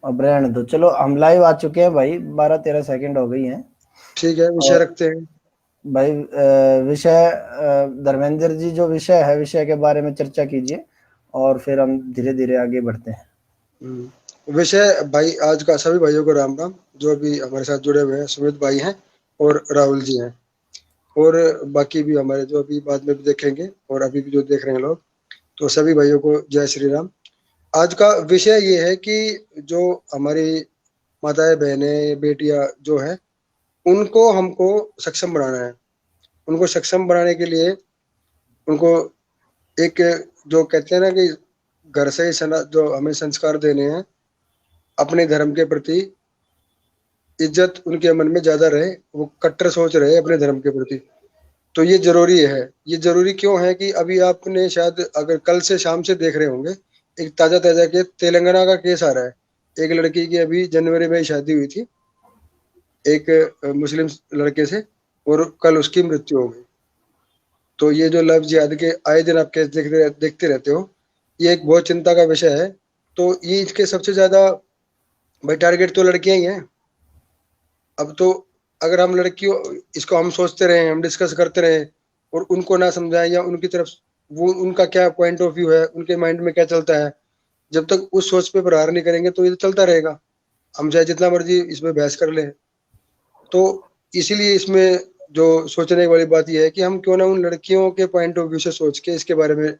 अब रहने दो, चलो हम लाइव आ चुके हैं भाई, 12-13 सेकंड हो गई हैं। ठीक है, विषय और रखते हैं। भाई विषय धर्मेंद्र जी जो विषय है, विषय के बारे में चर्चा कीजिए और फिर हम धीरे धीरे आगे बढ़ते हैं। विषय भाई आज का, सभी भाइयों को राम राम, जो अभी हमारे साथ जुड़े हुए हैं, सुमित भाई हैं और राहुल जी हैं, और बाकी भी हमारे जो अभी बाद में भी देखेंगे और अभी भी जो देख रहे हैं लोग, तो सभी भाइयों को जय श्री राम। आज का विषय ये है कि जो हमारी माताएं, बहनें, बेटियां जो है, उनको हमको सक्षम बनाना है। उनको सक्षम बनाने के लिए उनको एक, जो कहते हैं ना कि घर से ही जो हमें संस्कार देने हैं, अपने धर्म के प्रति इज्जत उनके मन में ज्यादा रहे, वो कट्टर सोच रहे अपने धर्म के प्रति। तो ये जरूरी है। ये जरूरी क्यों है कि अभी आपने शायद अगर कल से शाम से देख रहे होंगे, एक ताजा ताजा के तेलंगाना का केस आ रहा है। एक लड़की की अभी जनवरी में ही शादी हुई थी एक मुस्लिम लड़के से, और कल उसकी मृत्यु हो गई। तो ये जो लव जिहाद के आए दिन आप केस देखते रहते हो, ये एक बहुत चिंता का विषय है। तो ये इसके सबसे ज्यादा भाई टारगेट तो लड़कियां ही हैं। अब तो अगर हम लड़कियों, इसको हम सोचते रहे, हम डिस्कस करते रहे और उनको ना समझाएं, या उनकी तरफ वो उनका क्या पॉइंट ऑफ व्यू है, उनके माइंड में क्या चलता है, जब तक उस सोच पे प्रहार नहीं करेंगे तो ये तो चलता रहेगा। हम चाहे जितना मर्जी इसमें बहस कर ले। तो इसीलिए इसमें जो सोचने वाली बात यह है कि हम क्यों ना उन लड़कियों के पॉइंट ऑफ व्यू से सोच के इसके बारे में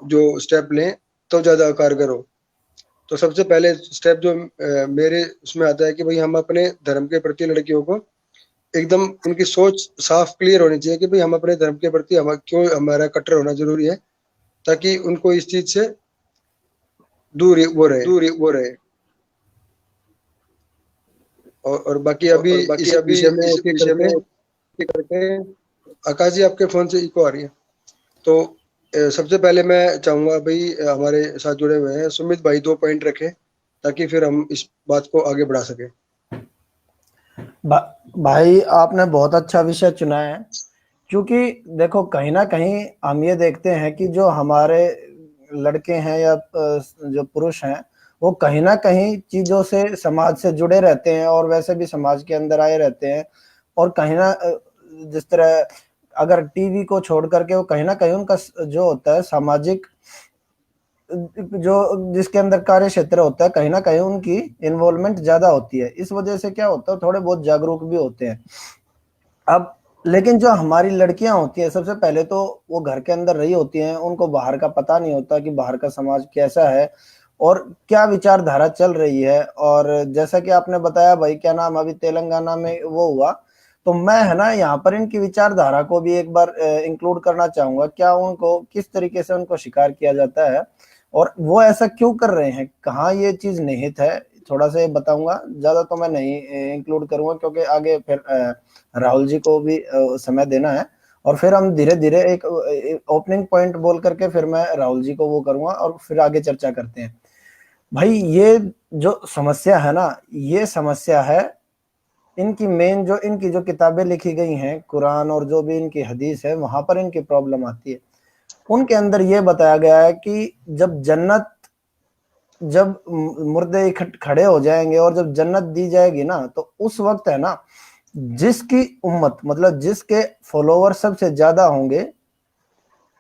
जो स्टेप लें तो ज्यादा कारगर हो। तो सबसे पहले स्टेप जो मेरे उसमें आता है कि भाई हम अपने धर्म के प्रति लड़कियों को एकदम, उनकी सोच साफ क्लियर होनी चाहिए कि भाई हम अपने धर्म के प्रति हम क्यों, हमारा कट्टर होना जरूरी है, ताकि उनको इस चीज से दूर वो रहे। और बाकी अभी और बाकी इस अभी विषय में इस एक एक विषय में करके, आकाश जी आपके फोन से इको आ रही है। तो सबसे पहले मैं चाहूंगा भाई, हमारे साथ जुड़े हुए हैं सुमित भाई, 2 पॉइंट रखें ताकि फिर हम इस बात को आगे बढ़ा सके। भाई आपने बहुत अच्छा विषय चुना है, क्योंकि देखो कहीं ना कहीं हम ये देखते हैं कि जो हमारे लड़के हैं या जो पुरुष हैं, वो कहीं ना कहीं चीजों से, समाज से जुड़े रहते हैं और वैसे भी समाज के अंदर आए रहते हैं। और कहीं ना जिस तरह अगर टीवी को छोड़ करके, वो कहीं ना कहीं उनका जो होता है सामाजिक, जो जिसके अंदर कार्य क्षेत्र होता है, कहीं ना कहीं उनकी इन्वॉल्वमेंट ज्यादा होती है। इस वजह से क्या होता है, थोड़े बहुत जागरूक भी होते हैं। अब लेकिन जो हमारी लड़कियां होती है, सबसे पहले तो वो घर के अंदर रही होती हैं, उनको बाहर का पता नहीं होता कि बाहर का समाज कैसा है और क्या विचारधारा चल रही है। और जैसा कि आपने बताया भाई, क्या नाम, अभी तेलंगाना में वो हुआ, तो मैं है ना यहाँ पर इनकी विचारधारा को भी एक बार इंक्लूड करना चाहूंगा। क्या उनको किस तरीके से उनको शिकार किया जाता है और वो ऐसा क्यों कर रहे हैं, कहाँ ये चीज निहित है, थोड़ा सा ये बताऊंगा। ज्यादा तो मैं नहीं इंक्लूड करूंगा, क्योंकि आगे फिर राहुल जी को भी समय देना है। और फिर हम धीरे धीरे एक ओपनिंग पॉइंट बोल करके फिर मैं राहुल जी को वो करूंगा और फिर आगे चर्चा करते हैं। भाई ये जो समस्या है ना, ये समस्या है इनकी मेन, जो इनकी जो किताबें लिखी गई हैं, कुरान और जो भी इनकी हदीस है, वहां पर इनकी प्रॉब्लम आती है। उनके अंदर ये बताया गया है कि जब जन्नत, जब मुर्दे इकट्ठ खड़े हो जाएंगे और जब जन्नत दी जाएगी ना, तो उस वक्त है ना, जिसकी उम्मत, मतलब जिसके फॉलोवर सबसे ज्यादा होंगे,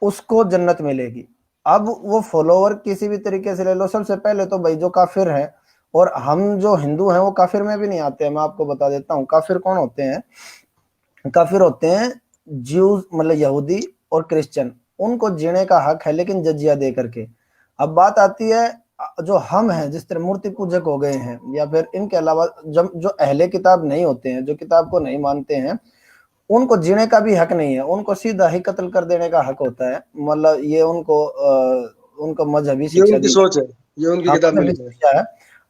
उसको जन्नत मिलेगी। अब वो फॉलोवर किसी भी तरीके से ले लो, सबसे पहले तो भाई जो काफिर है, और हम जो हिंदू हैं वो काफिर में भी नहीं आते हैं। मैं आपको बता देता हूँ काफिर कौन होते हैं। काफिर होते हैं ज्यूज, मतलब यहूदी और क्रिश्चियन, उनको जीने का हक है लेकिन जजिया दे करके। अब बात आती है जो हम हैं, जिस तरह मूर्ति पूजक हो गए हैं, या फिर इनके अलावा जब जो अहले किताब नहीं होते हैं, जो किताब को नहीं मानते हैं, उनको जीने का भी हक नहीं है, उनको सीधा ही कत्ल कर देने का हक होता है। मतलब ये उनको उनको मजहबी ये शिक्षा उनकी दी, सोच है, ये उनकी हाँ किताब में मजहबी लिखा है। शिक्षा है।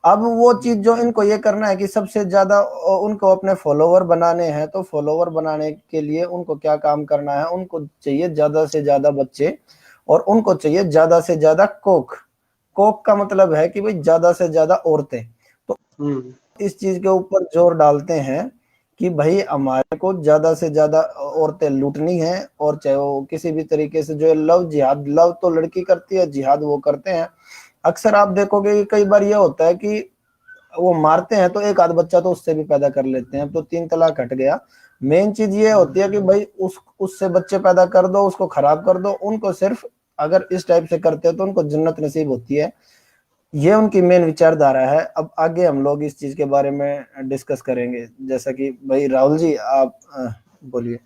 अब वो चीज जो इनको ये करना है कि सबसे ज्यादा उनको अपने फॉलोवर बनाने हैं, तो फॉलोवर बनाने के लिए उनको क्या काम करना है, उनको चाहिए ज्यादा से ज्यादा बच्चे, और उनको चाहिए ज्यादा से ज्यादा कोक। कोक का मतलब है कि भाई ज्यादा से ज्यादा औरतें। तो हम्म। इस चीज के ऊपर जोर डालते हैं कि भाई हमारे को ज्यादा से ज्यादा औरतें लूटनी है, और चाहे वो किसी भी तरीके से, जो लव जिहाद, लव तो लड़की करती है, जिहाद वो करते हैं। अक्सर आप देखोगे कि कई बार ये होता है कि वो मारते हैं तो एक आध बच्चा तो उससे भी पैदा कर लेते हैं, तो 3 तलाक हट गया। मेन चीज ये होती है कि भाई उससे बच्चे पैदा कर दो, उसको खराब कर दो, उनको सिर्फ अगर इस टाइप से करते हो तो उनको जन्नत नसीब होती है। ये उनकी मेन विचारधारा है। अब आगे हम लोग इस चीज के बारे में डिस्कस करेंगे, जैसा कि भाई राहुल जी आप बोलिए।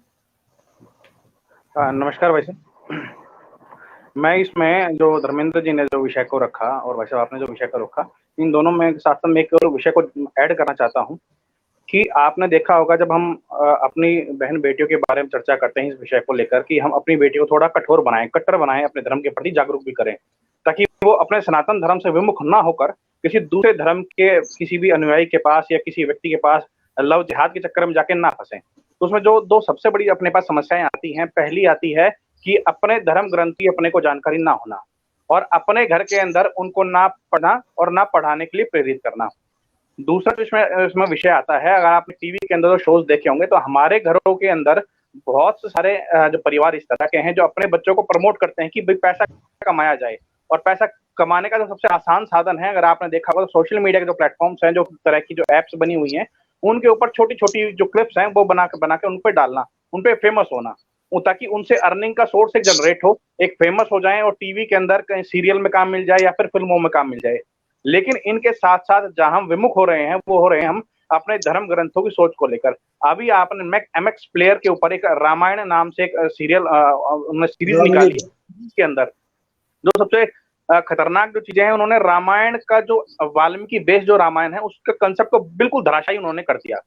नमस्कार भाई साहब। मैं इसमें जो धर्मेंद्र जी ने जो विषय को रखा और भाई साहब आपने जो विषय को रखा, इन दोनों में साथ साथ में एक और विषय को ऐड करना चाहता हूँ कि आपने देखा होगा जब हम अपनी बहन बेटियों के बारे में चर्चा करते हैं इस विषय को लेकर कि हम अपनी बेटियों को थोड़ा कठोर बनाएं, कट्टर बनाएं, अपने धर्म के प्रति जागरूक भी करें, ताकि वो अपने सनातन धर्म से विमुख ना होकर किसी दूसरे धर्म के किसी भी अनुयायी के पास या किसी व्यक्ति के पास लव जिहाद के चक्कर में जाके ना फंसे। तो उसमें जो दो सबसे बड़ी अपने पास समस्याएं आती हैं, पहली आती है कि अपने धर्म ग्रंथ की अपने को जानकारी ना होना और अपने घर के अंदर उनको ना पढ़ना और ना पढ़ाने के लिए प्रेरित करना। दूसरा जो इसमें विषय आता है, अगर आपने टीवी के अंदर जो शोज देखे होंगे तो हमारे घरों के अंदर बहुत से सारे जो परिवार इस तरह के हैं जो अपने बच्चों को प्रमोट करते हैं कि भाई पैसा कमाया जाए, और पैसा कमाने का जो सबसे आसान साधन है, अगर आपने देखा होगा तो सोशल मीडिया के जो प्लेटफॉर्म्स हैं, जो तरह की जो एप्स बनी हुई हैं, उनके ऊपर छोटी छोटी जो क्लिप्स हैं वो बना के उन पे डालना, उन पे फेमस होना, ताकि उनसे अर्निंग का सोर्स एक जनरेट हो, एक फेमस हो जाए और टीवी के अंदर कहीं सीरियल में काम मिल जाए या फिर फिल्मों में काम मिल जाए। लेकिन इनके साथ साथ जहां हम विमुख हो रहे हैं वो हो रहे हैं हम अपने धर्म ग्रंथों की सोच को लेकर। अभी आपने एमएक्स प्लेयर के ऊपर एक रामायण नाम से एक सीरीज निकाली है, जिसके अंदर जो सबसे खतरनाक जो चीजें हैं, उन्होंने रामायण का जो वाल्मीकि बेस जो रामायण है उसके कंसेप्ट को बिल्कुल धराशायी उन्होंने कर दिया।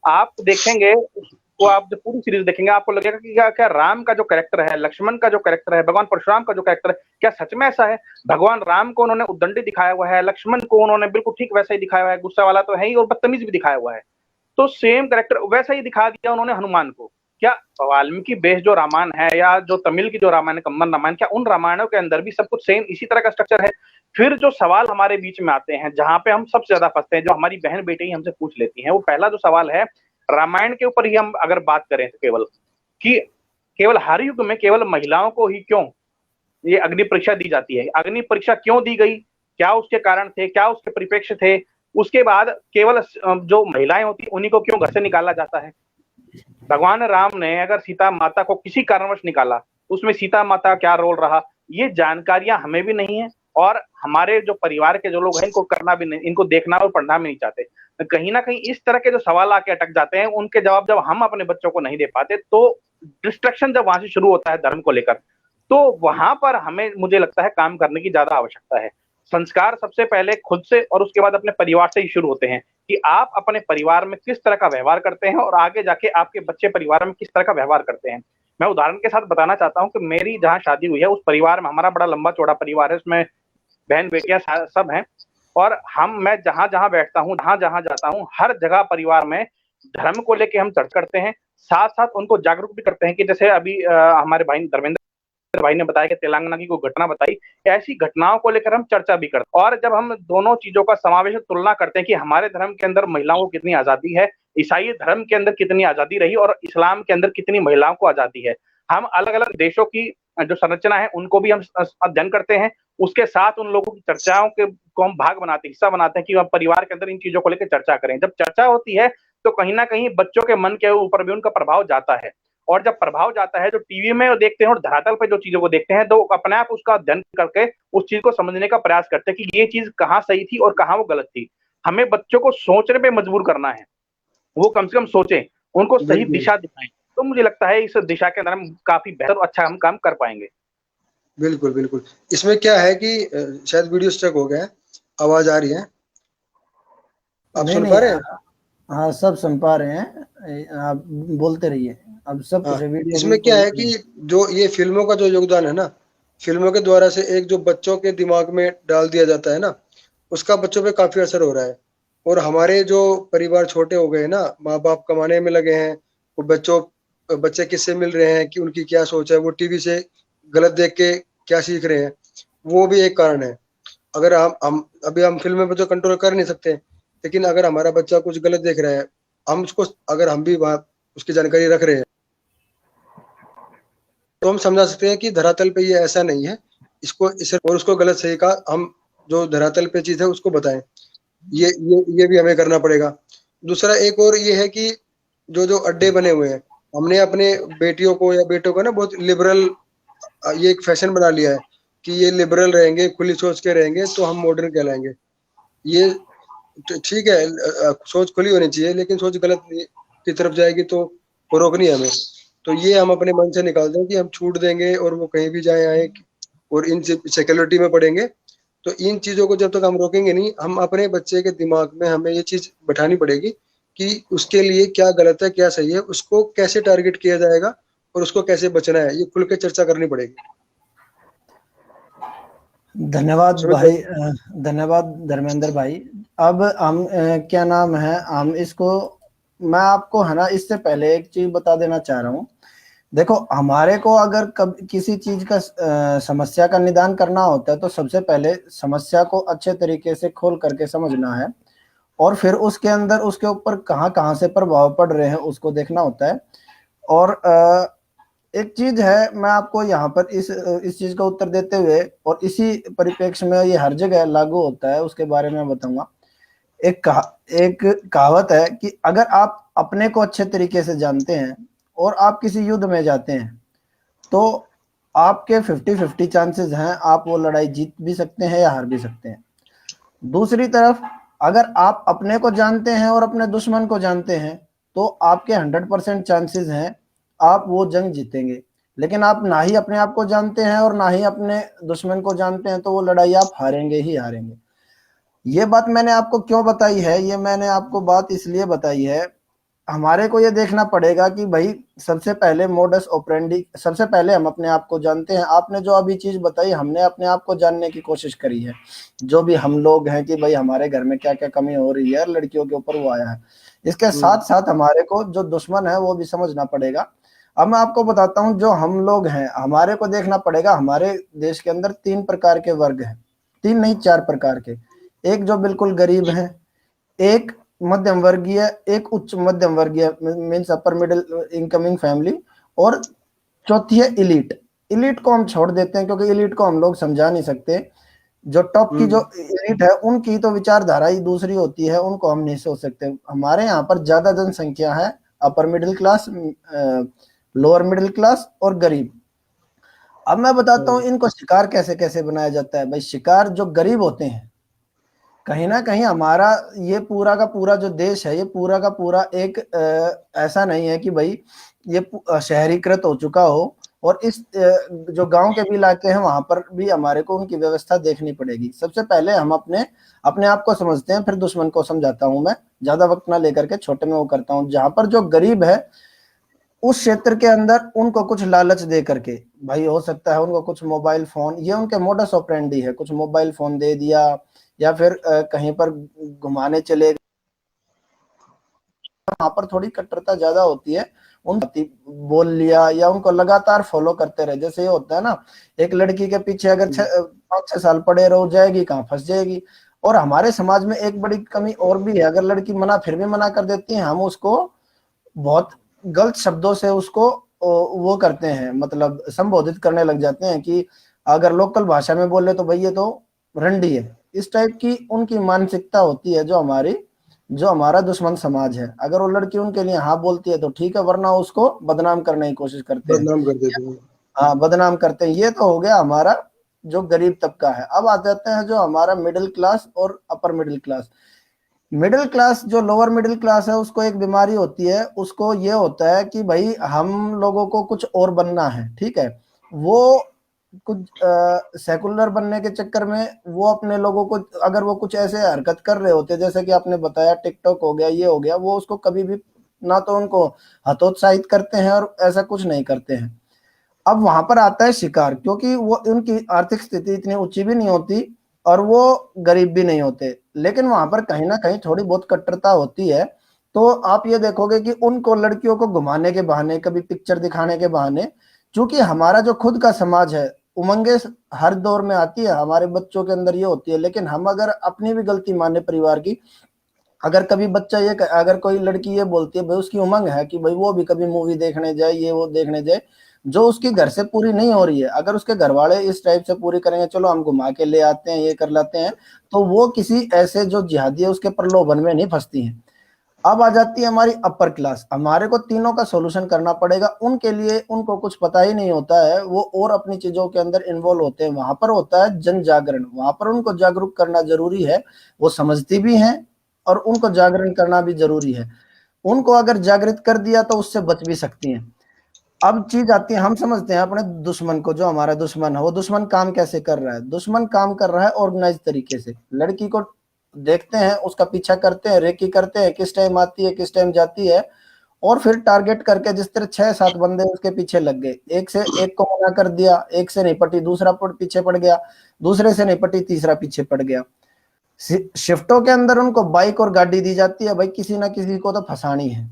आप देखेंगे वो, आप जब पूरी सीरीज देखेंगे आपको लगेगा कि क्या राम का जो कैरेक्टर है, लक्ष्मण का जो कैरेक्टर है, भगवान परशुराम का जो कैरेक्टर है, क्या सच में ऐसा है? भगवान राम को उन्होंने उद्दंडी दिखाया हुआ है, लक्ष्मण को उन्होंने बिल्कुल ठीक वैसा ही दिखाया हुआ है, गुस्सा वाला तो है ही और बदतमीज भी दिखाया हुआ है। तो सेम कैरेक्टर वैसा ही दिखा दिया उन्होंने हनुमान को। क्या वाल्मीकि बेस जो रामायण है या जो तमिल की जो रामायण है, कंबन रामायण, क्या उन रामायणों के अंदर भी सब कुछ सेम इसी तरह का स्ट्रक्चर है? फिर जो सवाल हमारे बीच में आते हैं, जहां पे हम सबसे ज्यादा फंसते हैं, जो हमारी बहन बेटी हमसे पूछ लेती हैं, वो पहला जो सवाल है रामायण के ऊपर ही हम अगर बात करें तो केवल हर युग में केवल महिलाओं को ही क्यों ये अग्नि परीक्षा दी जाती है? अग्नि परीक्षा क्यों दी गई? क्या उसके कारण थे? क्या उसके परिप्रेक्ष्य थे? उसके बाद केवल जो महिलाएं होती उन्हीं को क्यों घर से निकाला जाता है? भगवान राम ने अगर सीता माता को किसी कारणवश निकाला, उसमें सीता माता का क्या रोल रहा, ये जानकारियां हमें भी नहीं है और हमारे जो परिवार के जो लोग हैं इनको करना भी नहीं, इनको देखना और पढ़ना भी नहीं चाहते। कहीं ना कहीं इस तरह के जो सवाल आके अटक जाते हैं, उनके जवाब जब हम अपने बच्चों को नहीं दे पाते तो डिस्ट्रक्शन जब वहां से शुरू होता है धर्म को लेकर, तो वहां पर हमें, मुझे लगता है, काम करने की ज्यादा आवश्यकता है। संस्कार सबसे पहले खुद से और उसके बाद अपने परिवार से ही शुरू होते हैं कि आप अपने परिवार में किस तरह का व्यवहार करते हैं और आगे जाके आपके बच्चे परिवार में किस तरह का व्यवहार करते हैं। मैं उदाहरण के साथ बताना चाहता हूँ कि मेरी जहाँ शादी हुई है उस परिवार में, हमारा बड़ा लंबा चौड़ा परिवार है, उसमें बहन बेटियां सब हैं, और मैं जहां जहां बैठता हूँ, जहां जाता हूँ, हर जगह परिवार में धर्म को लेके हम चर्चा करते हैं, साथ साथ उनको जागरूक भी करते हैं कि जैसे अभी हमारे भाई धर्मेंद्र भाई ने बताया कि तेलंगाना की कोई घटना बताई, ऐसी घटनाओं को लेकर हम चर्चा भी करते हैं। और जब हम दोनों चीजों का समावेश तुलना करते हैं कि हमारे धर्म के अंदर महिलाओं को कितनी आजादी है, ईसाई धर्म के अंदर कितनी आजादी रही और इस्लाम के अंदर कितनी महिलाओं को आजादी है, हम अलग अलग देशों की जो संरचना है उनको भी हम अध्ययन करते हैं, उसके साथ उन लोगों की चर्चाओं के को हम भाग बनाते हैं, हिस्सा बनाते हैं कि हम परिवार के अंदर इन चीजों को लेकर चर्चा करें। जब चर्चा होती है तो कहीं ना कहीं बच्चों के मन के ऊपर भी उनका प्रभाव जाता है, और जब प्रभाव जाता है जो टीवी में देखते हैं और धरातल पे जो चीजों को देखते हैं, तो अपने आप उसका अध्ययन करके उस चीज को समझने का प्रयास करते हैं कि ये चीज कहाँ सही थी और कहाँ वो गलत थी। हमें बच्चों को सोचने पे मजबूर करना है, वो कम से कम सोचें, उनको सही दिशा दिखाएं, तो मुझे लगता है इस दिशा के अंदर हम काफी बेहतर और अच्छा हम काम कर पाएंगे। बिल्कुल बिल्कुल। इसमें क्या है कि शायद वीडियो स्टक हो गया है, आवाज आ रही है, आप सुन पा रहे हैं? हाँ सब सुन पा रहे हैं, आप बोलते रहिए। अब सब कुछ वीडियो। इसमें क्या है कि जो ये फिल्मों का जो योगदान है ना, फिल्मों के द्वारा से एक जो बच्चों के दिमाग में डाल दिया जाता है ना, उसका बच्चों पे काफी असर हो रहा है। और हमारे जो परिवार छोटे हो गए ना, माँ बाप कमाने में लगे हैं, वो बच्चे किससे मिल रहे हैं, कि उनकी क्या सोच है, वो टीवी से गलत देख के क्या सीख रहे हैं, वो भी एक कारण है। अगर हम फिल्म में तो कंट्रोल कर नहीं सकते, लेकिन अगर हमारा बच्चा कुछ गलत देख रहा है, हम उसको, अगर हम भी उसकी जानकारी रख रहे हैं, तो हम समझा सकते हैं कि धरातल पे ये ऐसा नहीं है, इसको इसे और उसको गलत सही का हम जो धरातल पे चीज है उसको बताएं। ये भी हमें करना पड़ेगा। दूसरा एक और ये है कि जो अड्डे बने हुए हैं, हमने अपने बेटियों को या बेटों को ना बहुत लिबरल, ये एक फैशन बना लिया है कि ये लिबरल रहेंगे, खुली सोच के रहेंगे तो हम मॉडर्न कहलाएंगे। ये ठीक है, सोच खुली होनी चाहिए, लेकिन सोच गलत की तरफ जाएगी तो वो रोकनी है हमें। तो ये हम अपने मन से निकाल दें कि हम छूट देंगे और वो कहीं भी जाए आए और इन सिक्योरिटी में पढ़ेंगे। तो इन चीजों को जब तक हम रोकेंगे नहीं, हम अपने बच्चे के दिमाग में हमें ये चीज बैठानी पड़ेगी कि उसके लिए क्या गलत है क्या सही है, उसको कैसे टारगेट किया जाएगा और उसको कैसे बचना है, ये खुल के चर्चा करनी पड़ेगी। धन्यवाद सुमित भाई, धन्यवाद धर्मेंद्र भाई। अब हम क्या नाम है, हम इसको, मैं आपको है ना इससे पहले एक चीज बता देना चाह रहा हूँ। देखो, हमारे को अगर कब किसी चीज का समस्या का निदान करना होता है तो सबसे पहले समस्या को अच्छे तरीके से खोल करके समझना है, और फिर उसके अंदर उसके ऊपर कहाँ कहाँ से प्रभाव पड़ रहे हैं उसको देखना होता है। और एक चीज है, मैं आपको यहाँ पर इस चीज का उत्तर देते हुए, और इसी परिप्रेक्ष्य में ये हर जगह लागू होता है उसके बारे में बताऊंगा। एक कहावत है कि अगर आप अपने को अच्छे तरीके से जानते हैं और आप किसी युद्ध में जाते हैं तो आपके 50-50 चांसेस हैं, आप वो लड़ाई जीत भी सकते हैं या हार भी सकते हैं। दूसरी तरफ अगर आप अपने को जानते हैं और अपने दुश्मन को जानते हैं तो आपके 100% चांसेस हैं आप वो जंग जीतेंगे। लेकिन आप ना ही अपने आप को जानते हैं और ना ही अपने दुश्मन को जानते हैं तो वो लड़ाई आप हारेंगे ही हारेंगे। ये बात मैंने आपको क्यों बताई है, ये मैंने आपको बात इसलिए बताई है, हमारे को ये देखना पड़ेगा कि भाई सबसे पहले मोडस ऑपरेंडी, सबसे पहले हम अपने आप को जानते हैं। आपने जो अभी चीज बताई, हमने अपने आप को जानने की कोशिश करी है, जो भी हम लोग हैं कि भाई हमारे घर में क्या क्या कमी हो रही है, लड़कियों के ऊपर वो आया है। इसके साथ साथ हमारे को जो दुश्मन है वो भी समझना पड़ेगा। अब मैं आपको बताता हूँ, जो हम लोग हैं हमारे को देखना पड़ेगा। हमारे देश के अंदर 3 प्रकार के वर्ग हैं, 3 नहीं 4 प्रकार के। एक जो बिल्कुल गरीब है, एक मध्यम वर्गीय, एक उच्च मध्यम वर्गीय means upper middle incoming family, और चौथी है इलीट। इलीट को हम छोड़ देते हैं क्योंकि इलीट को हम लोग समझा नहीं सकते। जो टॉप की जो इलीट है उनकी तो विचारधारा ही दूसरी होती है, उनको हम नहीं सोच सकते। हमारे यहाँ पर ज्यादा जनसंख्या है upper middle class, lower middle class और गरीब। अब मैं बताता हूँ इनको शिकार कैसे कैसे बनाया जाता है। भाई शिकार जो गरीब होते हैं, कहीं ना कहीं हमारा ये पूरा का पूरा जो देश है, ये पूरा का पूरा एक ऐसा नहीं है कि भाई ये शहरीकृत हो चुका हो, और इस जो गांव के भी इलाके हैं वहां पर भी हमारे को उनकी व्यवस्था देखनी पड़ेगी। सबसे पहले हम अपने अपने आप को समझते हैं, फिर दुश्मन को समझाता हूं। मैं ज्यादा वक्त ना लेकर के छोटे में वो करता हूँ। जहां पर जो गरीब है उस क्षेत्र के अंदर उनको कुछ लालच दे करके, भाई हो सकता है उनको कुछ मोबाइल फोन, ये उनके मोडस ऑपरेंडी है, कुछ मोबाइल फोन दे दिया या फिर कहीं पर घुमाने चले गए, वहां पर थोड़ी कट्टरता ज्यादा होती है, उन बोल लिया या उनको लगातार फॉलो करते रहे। जैसे ये होता है ना, एक लड़की के पीछे अगर 5-6 साल पड़े रहो, जाएगी कहाँ, फंस जाएगी। और हमारे समाज में एक बड़ी कमी और भी है, अगर लड़की मना फिर भी मना कर देती है, हम उसको बहुत गलत शब्दों से उसको वो करते हैं, मतलब संबोधित करने लग जाते हैं कि अगर लोकल भाषा में बोले तो भाई ये तो रंडी है। इस टाइप की उनकी मानसिकता होती है जो हमारा दुश्मन समाज है। अगर वो लड़की उनके लिए हाँ बोलती है तो ठीक है, वरना उसको बदनाम करने की कोशिश करते हैं, बदनाम कर देते हैं। हाँ बदनाम करते हैं। ये तो हो गया हमारा जो गरीब तबका है। अब आ जाते हैं जो हमारा मिडिल क्लास और upper middle class. Middle class, जो लोअर मिडिल क्लास है, उसको एक बीमारी होती है, उसको ये होता है कि भाई हम लोगों को कुछ और बनना है, ठीक है। वो कुछ सेकुलर बनने के चक्कर में वो अपने लोगों को, अगर वो कुछ ऐसे हरकत कर रहे होते जैसे कि आपने बताया टिकटॉक हो गया, ये हो गया, वो उसको कभी भी ना तो उनको हतोत्साहित करते हैं और ऐसा कुछ नहीं करते हैं। अब वहां पर आता है शिकार, क्योंकि वो उनकी आर्थिक स्थिति इतनी ऊंची भी नहीं होती और वो गरीब भी नहीं होते, लेकिन वहां पर कहीं ना कहीं थोड़ी बहुत कट्टरता होती है। तो आप ये देखोगे कि उनको लड़कियों को घुमाने के बहाने, कभी पिक्चर दिखाने के बहाने, क्योंकि हमारा जो खुद का समाज है, उमंगे हर दौर में आती है, हमारे बच्चों के अंदर ये होती है। लेकिन हम अगर अपनी भी गलती माने परिवार की, अगर कभी बच्चा अगर कोई लड़की ये बोलती है, भाई उसकी उमंग है कि भाई वो भी कभी मूवी देखने जाए, ये वो देखने जाए, जो उसकी घर से पूरी नहीं हो रही है, अगर उसके घर वाले इस टाइप से पूरी करेंगे, चलो हम घुमा के ले आते हैं, ये कर लाते हैं, तो वो किसी ऐसे जो जिहादी है उसके प्रलोभन में नहीं फंसती हैं। अब आ जाती है हमारी अपर क्लास, हमारे को तीनों का सॉल्यूशन करना पड़ेगा। उनके लिए उनको कुछ पता ही नहीं होता है, वो और अपनी चीजों के अंदर इन्वॉल्व होते हैं। वहां पर होता है जन जागरण, वहां पर उनको जागरूक करना जरूरी है। वो समझती भी हैं और उनको जागरण करना भी जरूरी है। उनको अगर जागृत कर दिया तो उससे बच भी सकती हैं। अब चीज आती है, हम समझते हैं अपने दुश्मन को, जो हमारा दुश्मन है वो दुश्मन काम कैसे कर रहा है। दुश्मन काम कर रहा है ऑर्गेनाइज तरीके से, लड़की को देखते हैं, उसका पीछा करते हैं, रेकी करते हैं, किस टाइम आती है किस टाइम जाती है, और फिर टारगेट करके जिस तरह 6-7 बंदे उसके पीछे लग गए, एक से एक को मना कर दिया, एक से नहीं पटी दूसरा पीछे पड़ गया, दूसरे से नहीं पटी तीसरा पीछे पड़ गया। शिफ्टों के अंदर उनको बाइक और गाड़ी दी जाती है, भाई किसी ना किसी को तो फंसानी है,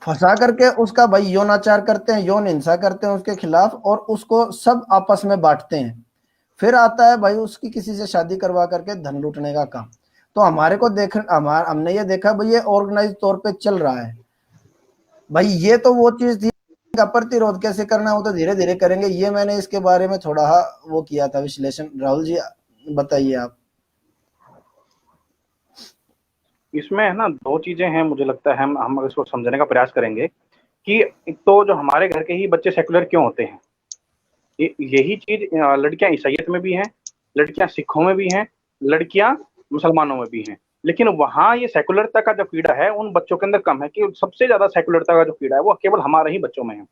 फंसा करके उसका भाई यौनाचार करते हैं, यौन हिंसा करते हैं उसके खिलाफ, और उसको सब आपस में बांटते हैं। फिर आता है भाई उसकी किसी से शादी करवा करके धन लूटने का काम। तो हमारे को देख हमने ये देखा भाई ये ऑर्गेनाइज तौर पे चल रहा है। भाई ये तो वो चीज थी का प्रतिरोध कैसे करना है वो तो धीरे धीरे करेंगे। ये मैंने इसके बारे में थोड़ा वो किया था विश्लेषण। राहुल जी बताइए आप। इसमें है ना 2 चीजें हैं, मुझे लगता है हम इसको समझने का प्रयास करेंगे कि एक तो जो हमारे घर के ही बच्चे सेकुलर क्यों होते हैं। यही चीज लड़कियां ईसाइयत में भी हैं, लड़कियां सिखों में भी हैं, लड़कियां मुसलमानों में भी हैं। लेकिन वहां ये सेकुलरता का जो कीड़ा है उन बच्चों के अंदर कम है, कि सबसे ज्यादा सेकुलरता का जो कीड़ा है वो केवल हमारे ही बच्चों में है।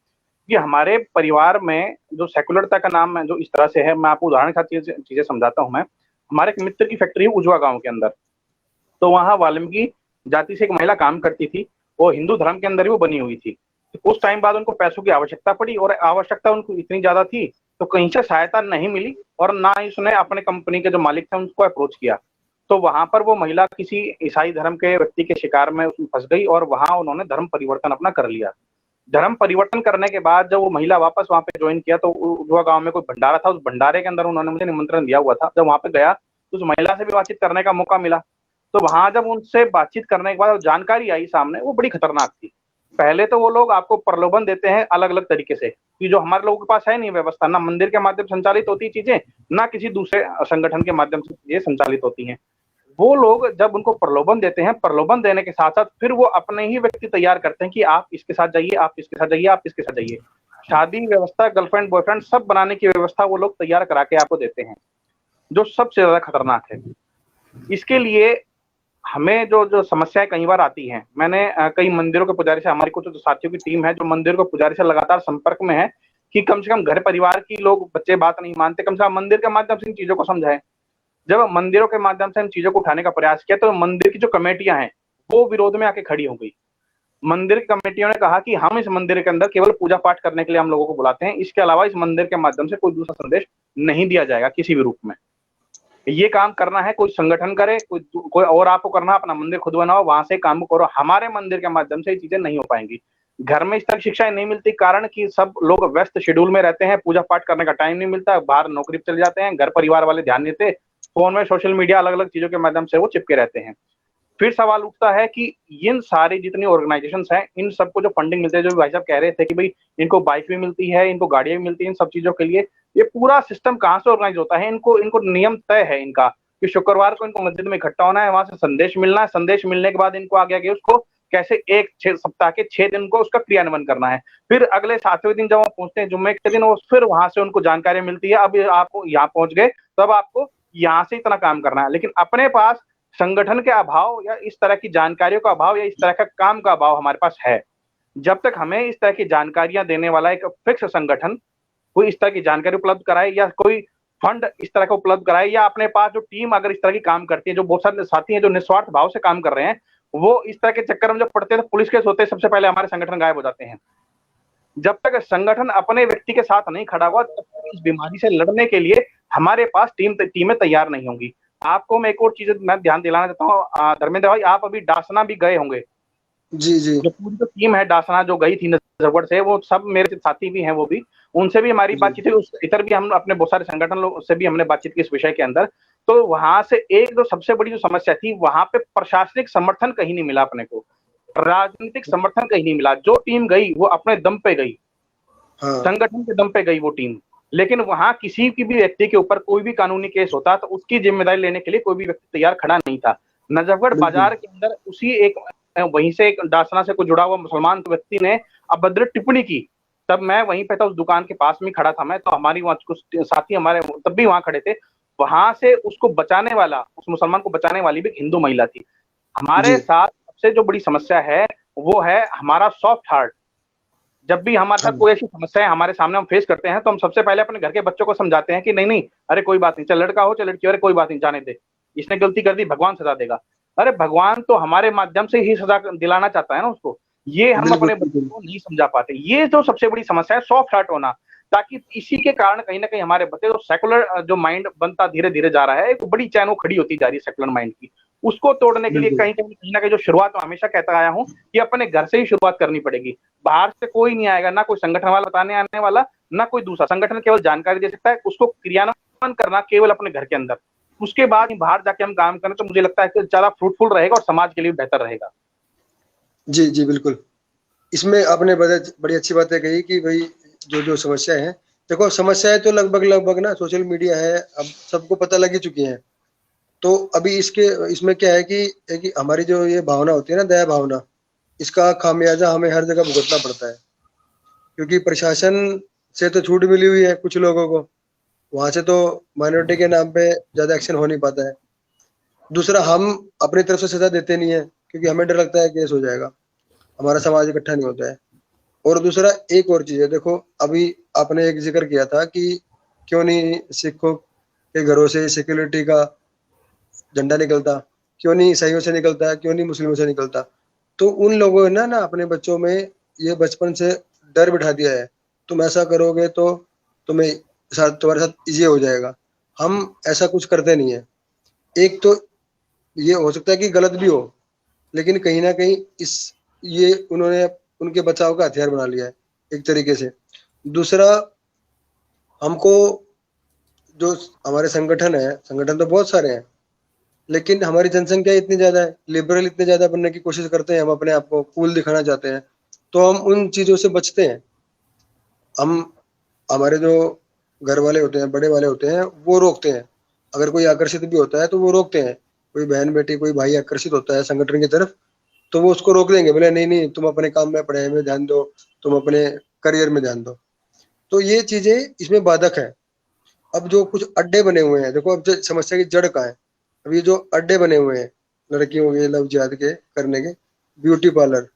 कि हमारे परिवार में जो सेकुलरता का नाम है जो इस तरह से है, मैं आपको उदाहरण के साथ चीजें समझाता हूँ। मैं हमारे एक मित्र की फैक्ट्री है उजवा गांव के अंदर, तो वहां वाल्मीकि जाति से एक महिला काम करती थी, वो हिंदू धर्म के अंदर ही वो बनी हुई थी। कुछ टाइम बाद उनको पैसों की आवश्यकता पड़ी, और आवश्यकता उनको इतनी ज्यादा थी तो कहीं से सहायता नहीं मिली, और ना ही उसने अपने कंपनी के जो मालिक थे उनको अप्रोच किया। तो वहां पर वो महिला किसी ईसाई धर्म के व्यक्ति के शिकार में उसमें फंस गई, और वहां उन्होंने धर्म परिवर्तन अपना कर लिया। धर्म परिवर्तन करने के बाद जब वो महिला वापस वहां पे ज्वाइन किया, तो उजवा गांव में कोई भंडारा था, उस भंडारे के अंदर उन्होंने मुझे निमंत्रण दिया हुआ था। जब वहां पे गया तो उस महिला से भी बातचीत करने का मौका मिला। तो वहां जब उनसे बातचीत करने के बाद जानकारी आई सामने, वो बड़ी खतरनाक थी। पहले तो वो लोग आपको प्रलोभन देते हैं अलग अलग तरीके से, कि जो हमारे लोगों के पास है नहीं व्यवस्था, ना मंदिर के माध्यम से संचालित होती चीजें, ना किसी दूसरे संगठन के माध्यम से ये संचालित होती हैं। वो लोग जब उनको प्रलोभन देते हैं, प्रलोभन देने के साथ साथ फिर वो अपने ही व्यक्ति तैयार करते हैं कि आप इसके साथ जाइए, आप इसके साथ जाइए, आप इसके साथ जाइए। शादी व्यवस्था, गर्लफ्रेंड बॉयफ्रेंड सब बनाने की व्यवस्था वो लोग तैयार करा के आपको देते हैं, जो सबसे ज्यादा खतरनाक है। इसके लिए हमें जो जो समस्याएं कई बार आती हैं, मैंने कई मंदिरों के पुजारी से, हमारी कुछ तो साथियों की टीम है जो मंदिर के पुजारी से लगातार संपर्क में है, कि कम से कम घर परिवार की लोग बच्चे बात नहीं मानते, कम से कम मंदिर के माध्यम से इन चीजों को समझाएं। जब मंदिरों के माध्यम से इन चीजों को उठाने का प्रयास किया तो मंदिर की जो कमेटियां हैं वो विरोध में आके खड़ी हो गई। मंदिर की कमेटियों ने कहा कि हम इस मंदिर के अंदर केवल पूजा पाठ करने के लिए हम लोगों को बुलाते हैं, इसके अलावा इस मंदिर के माध्यम से कोई दूसरा संदेश नहीं दिया जाएगा किसी भी रूप में। ये काम करना है कोई संगठन करे, कोई और आपको करना, अपना मंदिर खुद बनाओ, वहां से काम करो, हमारे मंदिर के माध्यम से ये चीजें नहीं हो पाएंगी। घर में इस तरह की शिक्षाएं नहीं मिलती, कारण कि सब लोग व्यस्त शेड्यूल में रहते हैं, पूजा पाठ करने का टाइम नहीं मिलता, बाहर नौकरी पे चले जाते हैं, घर परिवार वाले ध्यान देते, फोन में सोशल मीडिया अलग अलग चीजों के माध्यम से वो चिपके रहते हैं। फिर सवाल उठता है कि इन सारी जितनी ऑर्गेनाइजेशंस हैं, इन सबको जो फंडिंग मिलते हैं, जो भाई साहब कह रहे थे कि भाई इनको बाइक भी मिलती है, इनको गाड़ियां भी मिलती है, इन सब चीजों के लिए ये पूरा सिस्टम कहाँ से ऑर्गेनाइज होता है? इनको नियम तय है इनका कि शुक्रवार को इनको मस्जिद में इकट्ठा होना है, वहां से संदेश मिलना है, संदेश मिलने के बाद इनको आगे उसको कैसे 6 सप्ताह के 6 दिन को उसका क्रियान्वयन करना है। फिर अगले 7वें दिन जब वो पहुंचते हैं जुम्मे के दिन, वो फिर वहां से उनको जानकारी मिलती है, अब आपको यहाँ पहुंच गए तब आपको यहाँ से इतना काम करना है। लेकिन अपने पास संगठन के अभाव या इस तरह की जानकारियों का अभाव या इस तरह का काम का अभाव हमारे पास है। जब तक हमें इस तरह की जानकारियां देने वाला एक फिक्स संगठन कोई इस तरह की जानकारी उपलब्ध कराए, या कोई फंड इस तरह का उपलब्ध कराए, या अपने पास जो टीम अगर इस तरह की काम करती है, जो बहुत सारे साथी हैं जो निस्वार्थ भाव से काम कर रहे हैं, वो इस तरह के चक्कर में जब पड़ते हैं तो पुलिस केस होते हैं, सबसे पहले हमारे संगठन गायब हो जाते हैं। जब तक संगठन अपने व्यक्ति के साथ नहीं खड़ा हुआ, तब तक इस बीमारी से लड़ने के लिए हमारे पास टीमें तैयार नहीं होंगी। आपको मैं एक और चीज मैं ध्यान दिलाना चाहता हूँ, धर्मेंद्र भाई, आप अभी डासना भी गए होंगे। जी जी। जो पूरी जो टीम है डासना जो गई थी नजरगढ़ से, वो सब मेरे साथी भी हैं, वो भी, उनसे भी हमारी बातचीत हुई। इधर भी हम अपने बहुत सारे संगठन लोग से भी हमने बातचीत की इस विषय के अंदर। तो वहां से एक जो सबसे बड़ी जो समस्या थी, वहां पे प्रशासनिक समर्थन कहीं नहीं मिला अपने को, राजनीतिक समर्थन कहीं नहीं मिला। जो टीम गई वो अपने दम पे गई, हाँ संगठन के दम पे गई वो टीम, लेकिन वहां किसी की भी व्यक्ति के ऊपर कोई भी कानूनी केस होता तो उसकी जिम्मेदारी लेने के लिए कोई भी व्यक्ति तैयार खड़ा नहीं था। नजफगढ़ बिल्कुल बाजार के अंदर उसी एक वहीं से एक डासना से कुछ जुड़ा हुआ मुसलमान व्यक्ति ने अभद्र टिप्पणी की, तब मैं वहीं पे था, उस दुकान के पास में खड़ा था मैं, तो हमारी वहां कुछ साथी हमारे तब भी वहां खड़े थे। वहां से उसको बचाने वाला, उस मुसलमान को बचाने वाली भी हिंदू महिला थी। हमारे जी साथ सबसे जो बड़ी समस्या है वो है हमारा सॉफ्ट हार्ट। जब भी हमारे साथ हाँ कोई ऐसी समस्या है हमारे सामने हम फेस करते हैं तो हम सबसे पहले अपने घर के बच्चों को समझाते हैं कि नहीं नहीं, अरे कोई बात नहीं, चल लड़का हो चल लड़की हो, अरे कोई बात नहीं, जाने दे, इसने गलती कर दी, भगवान सजा देगा। अरे भगवान तो हमारे माध्यम से ही सजा दिलाना चाहता है ना उसको, ये हम बिल्कुल अपने बच्चों बिल्कुल को नहीं समझा पाते। ये जो सबसे बड़ी समस्या है, सॉफ्ट हार्ट होना, ताकि इसी के कारण कहीं ना कहीं हमारे बच्चे जो सेकुलर जो माइंड बनता धीरे धीरे जा रहा है, एक बड़ी चैन वो खड़ी होती जा रही है सेकुलर माइंड की, उसको तोड़ने के लिए बिल्कुल कहीं ना कहीं जो शुरुआत मैं हमेशा कहता आया हूँ कि अपने घर से ही शुरुआत करनी पड़ेगी। बाहर से कोई नहीं आएगा, ना कोई संगठन वाला बताने आने वाला, ना कोई दूसरा। संगठन केवल जानकारी दे सकता है, उसको क्रियान्वयन करना केवल अपने घर के अंदर, उसके बाद बाहर जाके हम काम करें तो मुझे लगता है कि ज्यादा फ्रूटफुल रहेगा और समाज के लिए बेहतर रहेगा। जी जी बिल्कुल। इसमें आपने बड़ी अच्छी बातें कही कि भाई जो जो समस्या है, देखो समस्याएं तो लगभग लगभग ना सोशल मीडिया है, अब सबको पता लगी चुकी है। तो अभी इसमें क्या है कि हमारी जो ये भावना होती है ना, दया भावना, इसका खामियाजा हमें हर जगह भुगतना पड़ता है, क्योंकि प्रशासन से तो छूट मिली हुई है कुछ लोगों को, वहां से तो माइनॉरिटी के नाम पे ज्यादा एक्शन हो नहीं पाता है। दूसरा, हम अपनी तरफ से सजा देते नहीं है क्योंकि हमें डर लगता है केस हो जाएगा, हमारा समाज इकट्ठा नहीं होता है। और दूसरा एक और चीज है, देखो अभी आपने एक जिक्र किया था कि क्यों नहीं सिखों के घरों से सिक्योरिटी का झंडा निकलता, क्यों नहीं ईसाइयों से निकलता, क्यों नहीं मुस्लिमों से निकलता। तो उन लोगों ने ना अपने बच्चों में ये बचपन से डर बिठा दिया है, तुम ऐसा करोगे तो तुम्हें तुम्हारे साथ इजी हो जाएगा। हम ऐसा कुछ करते नहीं है। एक तो ये हो सकता है कि गलत भी हो, लेकिन कहीं ना कहीं इस ये उन्होंने उनके बचाव का हथियार बना लिया है एक तरीके से। दूसरा, हमको जो हमारे संगठन है, संगठन तो बहुत सारे हैं, लेकिन हमारी जनसंख्या इतनी ज्यादा है, लिबरल इतने ज्यादा बनने की कोशिश करते हैं, हम अपने आप को कूल दिखाना चाहते हैं, तो हम उन चीजों से बचते हैं। हम हमारे जो घर वाले होते हैं, बड़े वाले होते हैं, वो रोकते हैं। अगर कोई आकर्षित भी होता है तो वो रोकते हैं, कोई बहन बेटी कोई भाई आकर्षित होता है संगठन की तरफ, तो वो उसको रोक देंगे, बोले नहीं नहीं तुम अपने काम में पढ़ाई में ध्यान दो, तुम अपने करियर में ध्यान दो। तो ये चीजें इसमें बाधक है। अब जो कुछ अड्डे बने हुए हैं, देखो अब जो समस्या की जड़ का है, अब ये जो अड्डे बने हुए हैं लड़कियों के लव जिहाद के करने के, ब्यूटी पार्लर,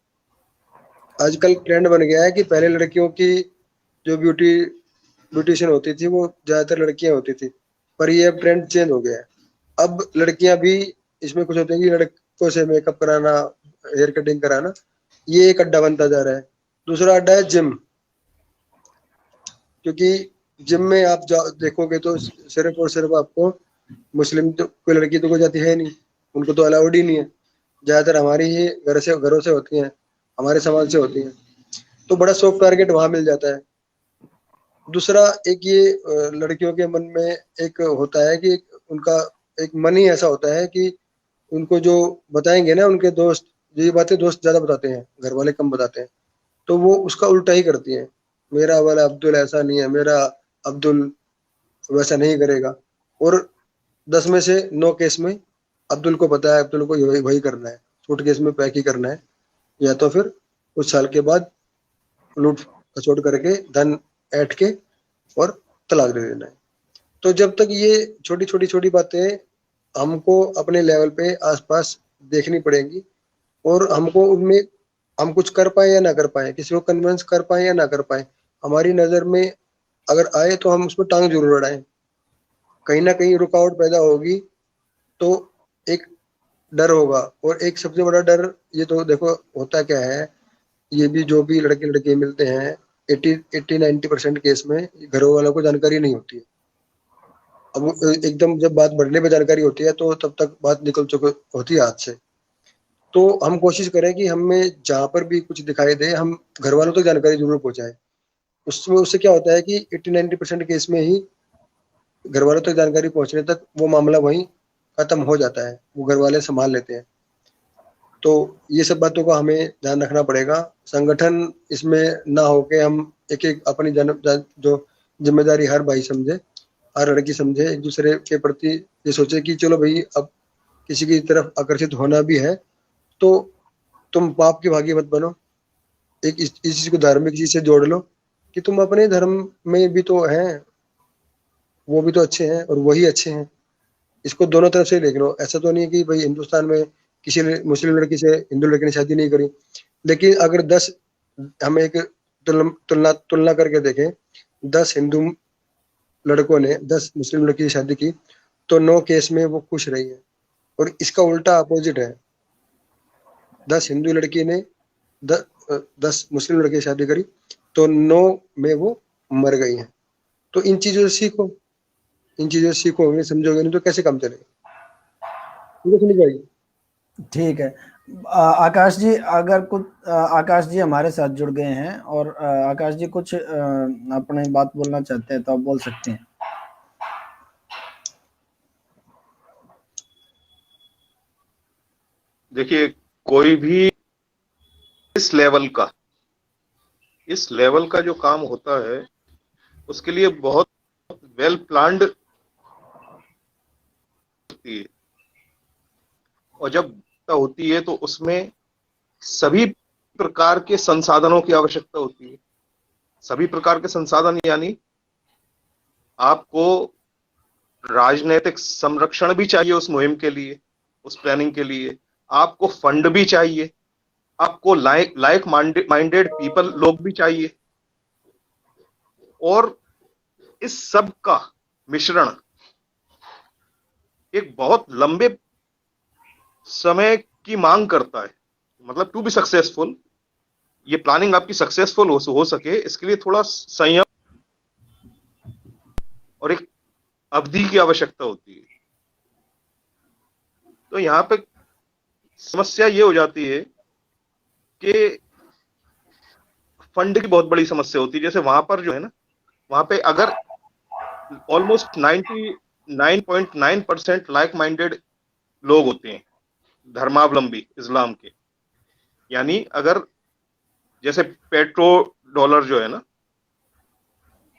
आजकल ट्रेंड बन गया है कि पहले लड़कियों की जो ब्यूटिशियन होती थी वो ज्यादातर लड़कियां होती थी, पर ये अब ट्रेंड चेंज हो गया है। अब लड़कियां भी इसमें कुछ होते हैं कि लड़कों से मेकअप कराना, हेयर कटिंग कराना, ये एक अड्डा बनता जा रहा है। दूसरा अड्डा है जिम, क्योंकि जिम में आप देखोगे तो सिर्फ और सिर्फ आपको मुस्लिम तो कोई लड़की तो कोई जाती है नहीं, उनको तो अलाउड ही नहीं है। ज्यादातर हमारी ही घरों से होती हैं, हमारे समाज से होती हैं, तो बड़ा सॉफ्ट टारगेट वहां मिल जाता है। दूसरा एक ये लड़कियों के मन में एक होता है कि उनका एक मन ही ऐसा होता है कि उनको जो बताएंगे ना उनके दोस्त, ये बातें दोस्त ज्यादा बताते हैं, घर वाले कम बताते हैं, तो वो उसका उल्टा ही करती हैं। मेरा वाला अब्दुल ऐसा नहीं है, मेरा अब्दुल वैसा नहीं करेगा। और 10 में से 9 केस में अब्दुल को पता है अब्दुल को वही करना है, सूटकेस में पैक ही करना है, या तो फिर कुछ साल के बाद लूट खसोट करके धन ऐंठ के और तलाक दे देना है। तो जब तक ये छोटी बातें हमको अपने लेवल पे आसपास देखनी पड़ेंगी, और हमको उनमें हम कुछ कर पाए या ना कर पाए, किसी को कन्विंस कर पाए या ना कर पाए, हमारी नजर में अगर आए तो हम उसमें टांग जरूर अड़ाएं। कहीं ना कहीं रुकावट पैदा होगी तो एक डर होगा, और एक सबसे बड़ा डर ये तो देखो होता क्या है, ये भी जो भी लड़के लड़के मिलते हैं 80-90% केस में घरों वालों को जानकारी नहीं होती है। अब एकदम जब बात बढ़ने पे जानकारी होती है तो तब तक बात निकल चुकी होती है हाथ से। तो हम कोशिश करें कि हमें जहां पर भी कुछ दिखाई दे हम घर वालों तक जानकारी जरूर पहुंचाएं। उसमें उससे क्या होता है कि 80-90% केस में ही घर वालों तक जानकारी पहुंचने तक वो मामला वहीं खत्म हो जाता है, वो घर वाले संभाल लेते हैं। तो ये सब बातों का हमें ध्यान रखना पड़ेगा। संगठन इसमें ना होके हम एक एक अपनी जो जिम्मेदारी हर भाई समझे, हर लड़की समझे, एक दूसरे के प्रति ये सोचे कि चलो भाई अब किसी की तरफ आकर्षित होना भी है तो तुम पाप के भागी मत बनो। एक इस चीज को धार्मिक चीज से जोड़ लो कि तुम अपने धर्म में भी तो हैं, वो भी तो अच्छे हैं और वही अच्छे हैं। इसको दोनों तरफ से देख लो। ऐसा तो नहीं है कि भाई हिंदुस्तान में किसी मुस्लिम लड़की से हिंदू लड़की ने शादी नहीं करी, लेकिन अगर 10 हम एक तुलना करके देखें, 10 हिंदू लड़कों ने 10 मुस्लिम लड़की से शादी की तो 9 केस में वो खुश रही है। और इसका उल्टा अपोजिट है, 10 हिंदू लड़की ने 10 मुस्लिम लड़की से शादी करी तो 9 में वो मर गई हैं। तो इन चीजों से सीखो, इन चीजों से सीखोगे, समझोगे नहीं तो कैसे काम चलेगा। ठीक है सुनील भाई? ठीक है। आकाश जी, अगर कुछ आकाश जी हमारे साथ जुड़ गए हैं और आकाश जी कुछ अपनी बात बोलना चाहते हैं तो आप बोल सकते हैं। देखिए, कोई भी इस लेवल का जो काम होता है उसके लिए बहुत वेल प्लान्ड होती है, और जब होती है तो उसमें सभी प्रकार के संसाधनों की आवश्यकता होती है। सभी प्रकार के संसाधन यानी आपको राजनीतिक संरक्षण भी चाहिए उस मुहिम के लिए, उस प्लानिंग के लिए, आपको फंड भी चाहिए, आपको लाइक माइंडेड पीपल लोग भी चाहिए, और इस सब का मिश्रण एक बहुत लंबे समय की मांग करता है। मतलब टू बी सक्सेसफुल, ये प्लानिंग आपकी सक्सेसफुल हो सके, इसके लिए थोड़ा संयम और एक अवधि की आवश्यकता होती है। तो यहां पे समस्या ये हो जाती है कि फंड की बहुत बड़ी समस्या होती है। जैसे वहां पर जो है ना, वहां पे अगर ऑलमोस्ट 99.9% लाइक माइंडेड लोग होते हैं, धर्मावलंबी इस्लाम के, यानी अगर जैसे पेट्रो डॉलर जो है ना,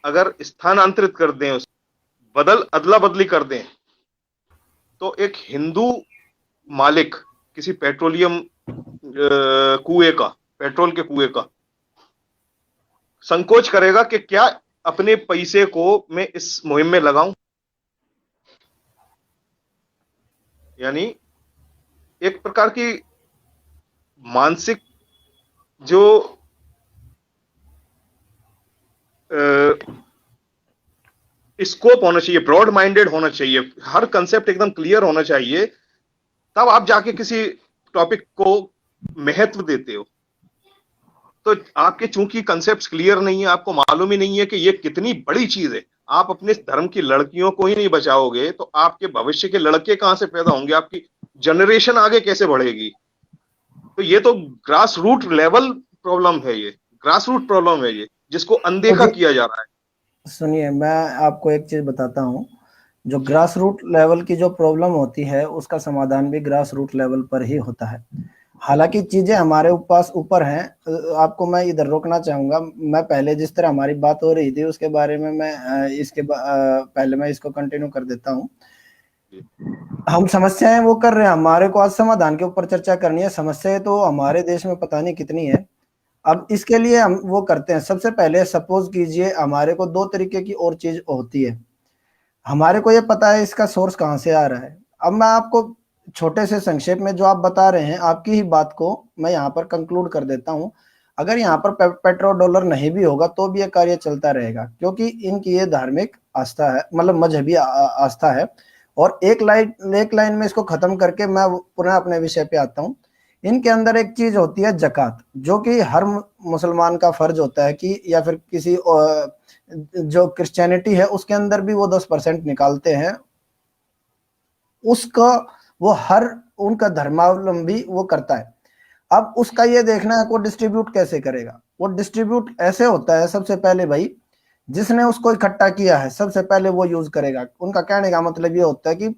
अगर स्थानांतरित कर दें, उस अदला बदली कर दें, तो एक हिंदू मालिक किसी पेट्रोलियम पेट्रोल के कुएं का संकोच करेगा कि क्या अपने पैसे को मैं इस मुहिम में लगाऊं। यानी एक प्रकार की मानसिक जो स्कोप होना चाहिए, ब्रॉड माइंडेड होना चाहिए, हर कंसेप्ट एकदम क्लियर होना चाहिए, तब आप जाके किसी टॉपिक को महत्व देते हो। तो आपके चूंकि कंसेप्ट्स क्लियर नहीं है, आपको मालूम ही नहीं है कि ये कितनी बड़ी चीज है, आप अपने धर्म की लड़कियों को ही नहीं बचाओगे तो आपके भविष्य के लड़के कहां से पैदा होंगे, आपकी जनरेशन आगे कैसे बढ़ेगी। तो ये तो ग्रास रूट लेवल प्रॉब्लम है, ये ग्रास रूट प्रॉब्लम है, ये जिसको अनदेखा किया जा रहा है। सुनिए, मैं आपको एक चीज बताता हूँ। जो ग्रास रूट लेवल की जो प्रॉब्लम होती है उसका समाधान भी ग्रास रूट लेवल पर ही होता है। हालांकि चीजें हमारे पास ऊपर हैं। आपको मैं इधर रोकना चाहूंगा। मैं पहले जिस तरह हमारी बात हो रही थी उसके बारे में मैं पहले मैं इसको कंटिन्यू कर देता हूँ। हम समस्याएं वो कर रहे हैं, हमारे को आज समाधान के ऊपर चर्चा करनी है। समस्याएं तो हमारे देश में पता नहीं कितनी है। अब इसके लिए हम वो करते हैं, सबसे पहले सपोज कीजिए हमारे को 2 तरीके की और चीज होती है। हमारे को ये पता है इसका सोर्स कहाँ से आ रहा है। अब मैं आपको छोटे से संक्षेप में जो आप बता रहे हैं, आपकी ही बात को मैं यहाँ पर कंक्लूड कर देता हूँ। अगर यहाँ पर पेट्रो डॉलर नहीं भी होगा तो भी ये कार्य चलता रहेगा, क्योंकि इनकी ये धार्मिक आस्था है, मतलब मजहबी आस्था है। और एक लाइन में इसको खत्म करके मैं पुनः अपने विषय पे आता हूँ। इनके अंदर एक चीज होती है जकात, जो कि हर मुसलमान का फर्ज होता है कि, या फिर किसी जो क्रिश्चियनिटी है उसके अंदर भी वो 10% निकालते हैं। उसका वो हर उनका धर्मावलंबी वो करता है। अब उसका ये देखना है को डिस्ट्रीब्यूट कैसे करेगा। वो डिस्ट्रीब्यूट ऐसे होता है, सबसे पहले भाई जिसने उसको इकट्ठा किया है सबसे पहले वो यूज करेगा। उनका कहने का मतलब ये होता है कि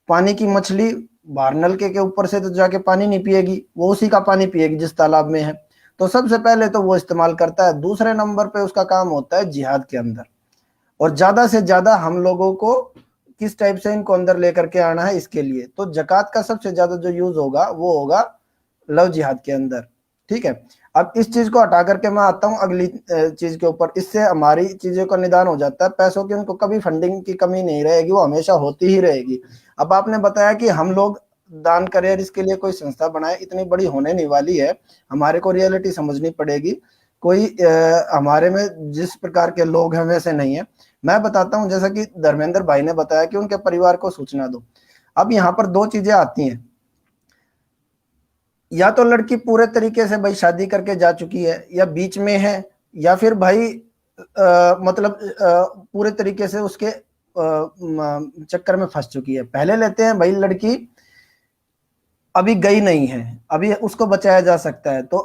पानी की मछली बाहर नलके के ऊपर से तो जाके पानी नहीं पिएगी, वो उसी का पानी पिएगी जिस तालाब में है। तो सबसे पहले तो वो इस्तेमाल करता है। दूसरे नंबर पे उसका काम होता है जिहाद के अंदर, और ज्यादा से ज्यादा हम लोगों को किस टाइप से इनको अंदर लेकर के आना है इसके लिए। तो जकात का सबसे ज्यादा जो यूज होगा वो होगा लव जिहाद के अंदर, ठीक है। अब इस चीज को हटा करके मैं आता हूँ अगली चीज के ऊपर। इससे हमारी चीजों का निदान हो जाता है, पैसों की उनको कभी फंडिंग की कमी नहीं रहेगी, वो हमेशा होती ही रहेगी। अब आपने बताया कि हम लोग दान करें और इसके लिए कोई संस्था बनाए, इतनी बड़ी होने नहीं वाली है, हमारे को रियलिटी समझनी पड़ेगी। कोई हमारे में जिस प्रकार के लोग हैं वैसे नहीं है। मैं बताता हूं, जैसा कि धर्मेंद्र भाई ने बताया कि उनके परिवार को सूचना दो। अब यहाँ पर दो चीजें आती हैं, या तो लड़की पूरे तरीके से भाई शादी करके जा चुकी है, या बीच में है, या फिर भाई मतलब पूरे तरीके से उसके चक्कर में फंस चुकी है। पहले लेते हैं भाई लड़की अभी गई नहीं है, अभी उसको बचाया जा सकता है। तो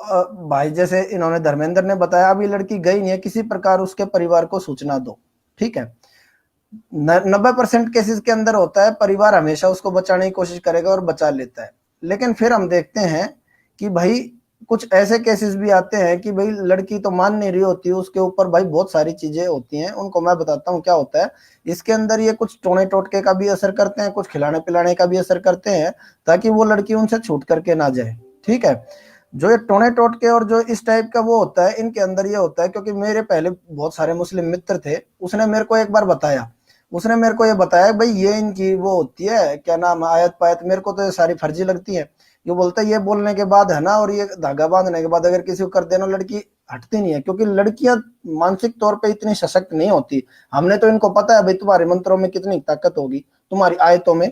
भाई जैसे इन्होंने धर्मेंद्र ने बताया अभी लड़की गई नहीं है, किसी प्रकार उसके परिवार को सूचना दो, ठीक है। 90% केसेस के अंदर होता है परिवार हमेशा उसको बचाने की कोशिश करेगा और बचा लेता है। लेकिन फिर हम देखते हैं कि भाई कुछ ऐसे केसेस भी आते हैं कि भाई लड़की तो मान नहीं रही होती, उसके ऊपर भाई बहुत सारी चीजें होती हैं। उनको मैं बताता हूँ क्या होता है इसके अंदर। ये कुछ टोने टोटके का भी असर करते हैं, कुछ खिलाने पिलाने का भी असर करते हैं, ताकि वो लड़की उनसे छूट करके ना जाए, ठीक है। जो ये टोने टोटके और जो इस टाइप का वो होता है, इनके अंदर ये होता है, क्योंकि मेरे पहले बहुत सारे मुस्लिम मित्र थे, उसने मेरे को एक बार बताया, उसने मेरे को ये बताया भाई ये इनकी वो होती है क्या नाम, आयत पायत, मेरे को तो ये सारी फर्जी लगती है। ये बोलता है ये बोलने के बाद है ना, और ये धागा बांधने के बाद अगर किसी को कर देना, लड़की हटती नहीं है, क्योंकि लड़कियां मानसिक तौर पे इतनी सशक्त नहीं होती। हमने तो इनको पता है भाई तुम्हारे मंत्रों में कितनी ताकत होगी, तुम्हारी आयतों में।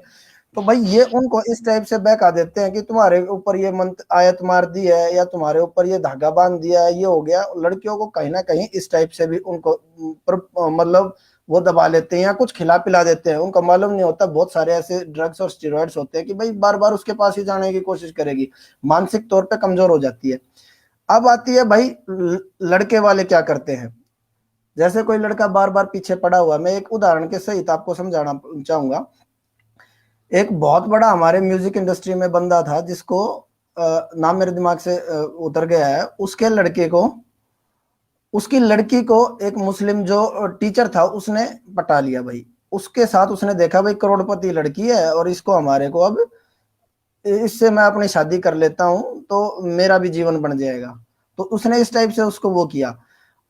तो भाई ये उनको इस टाइप से बहका देते हैं कि तुम्हारे ऊपर ये मंत्र आयत मार दी है, या तुम्हारे ऊपर ये धागा बांध दिया है, ये हो गया। लड़कियों को कहीं ना कहीं इस टाइप से भी उनको मतलब वो दबा लेते हैं या कुछ खिला पिला देते हैं। उनको मालूम नहीं होता बहुत सारे ऐसे ड्रग्स और स्टेरॉइड्स होते हैं कि भाई बार बार उसके पास ही जाने की कोशिश करेगी, मानसिक तौर पे कमजोर हो जाती है। अब आती है भाई लड़के वाले क्या करते हैं। जैसे कोई लड़का बार बार पीछे पड़ा हुआ, मैं एक उदाहरण के सहित आपको समझाना चाहूंगा। एक बहुत बड़ा हमारे म्यूजिक इंडस्ट्री में बंदा था, जिसको नाम मेरे दिमाग से उतर गया है। उसके लड़के को, उसकी लड़की को एक मुस्लिम जो टीचर था उसने पटा लिया भाई। उसके साथ उसने देखा भाई करोड़पति लड़की है और इसको हमारे को अब इससे मैं अपनी शादी कर लेता हूं तो मेरा भी जीवन बन जाएगा। तो उसने इस टाइप से उसको वो किया।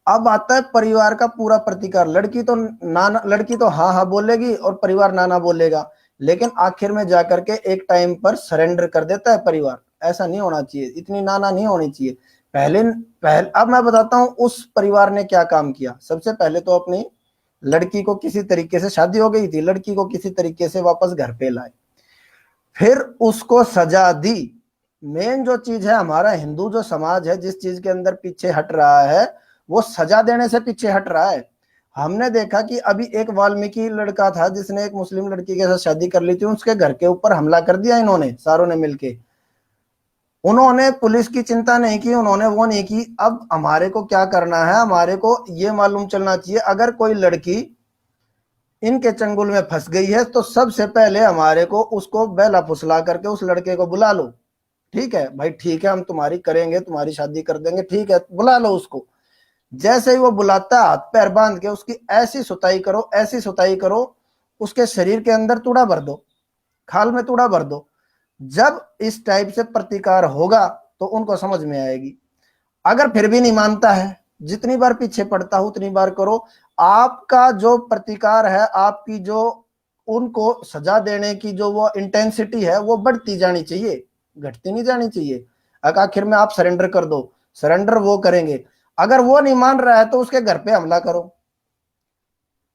अब आता है परिवार का पूरा प्रतिकार। लड़की तो ना लड़की तो हाँ हाँ बोलेगी और परिवार ना ना बोलेगा, लेकिन आखिर में जाकर के एक टाइम पर सरेंडर कर देता है परिवार। ऐसा नहीं होना चाहिए, इतनी नाना नहीं होनी चाहिए। पहले अब मैं बताता हूं उस परिवार ने क्या काम किया। सबसे पहले तो अपनी लड़की को किसी तरीके से, शादी हो गई थी, लड़की को किसी तरीके से वापस घर पे लाए, फिर उसको सजा दी। मेन जो चीज है, हमारा हिंदू जो समाज है जिस चीज के अंदर पीछे हट रहा है, वो सजा देने से पीछे हट रहा है। हमने देखा कि अभी एक वाल्मीकि लड़का था जिसने एक मुस्लिम लड़की के साथ शादी कर ली थी, उसके घर के ऊपर हमला कर दिया इन्होंने सारों ने मिलके। उन्होंने पुलिस की चिंता नहीं की, उन्होंने वो नहीं की। अब हमारे को क्या करना है, हमारे को ये मालूम चलना चाहिए अगर कोई लड़की इनके चंगुल में फंस गई है तो सबसे पहले हमारे को उसको बेला फुसला करके उस लड़के को बुला लो। ठीक है भाई, ठीक है, हम तुम्हारी करेंगे, तुम्हारी शादी कर देंगे, ठीक है, बुला लो उसको। जैसे ही वो बुलाता है, हाथ पैर बांध के उसकी ऐसी सुताई करो, ऐसी सुताई करो, उसके शरीर के अंदर तूड़ा भर दो, खाल में तूड़ा भर दो। जब इस टाइप से प्रतिकार होगा तो उनको समझ में आएगी। अगर फिर भी नहीं मानता है, जितनी बार पीछे पड़ता हो उतनी बार करो। आपका जो प्रतिकार है, आपकी जो उनको सजा देने की जो वो इंटेंसिटी है, वो बढ़ती जानी चाहिए, घटती नहीं जानी चाहिए। आखिर में आप सरेंडर कर दो, सरेंडर वो करेंगे। अगर वो नहीं मान रहा है तो उसके घर पे हमला करो,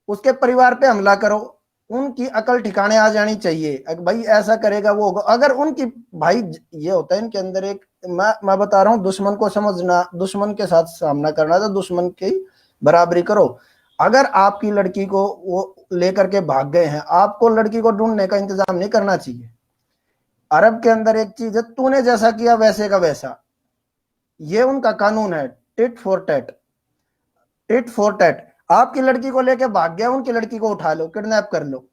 उसके परिवार पे हमला करो, उनकी अकल ठिकाने आ जानी चाहिए। भाई ऐसा करेगा वो होगा। अगर उनकी, भाई ये होता है इनके अंदर एक, मैं बता रहा हूँ, दुश्मन को समझना, दुश्मन के साथ सामना करना तो दुश्मन की बराबरी करो। अगर आपकी लड़की को वो लेकर के भाग गए हैं, आपको लड़की को ढूंढने का इंतजाम नहीं करना चाहिए। अरब के अंदर एक चीज है, तूने जैसा किया वैसे का वैसा, ये उनका कानून है, tit for tat, tit for tat. आपकी लड़की को लेके भाग गया, उनकी लड़की को उठा लो, किडनैप कर लो,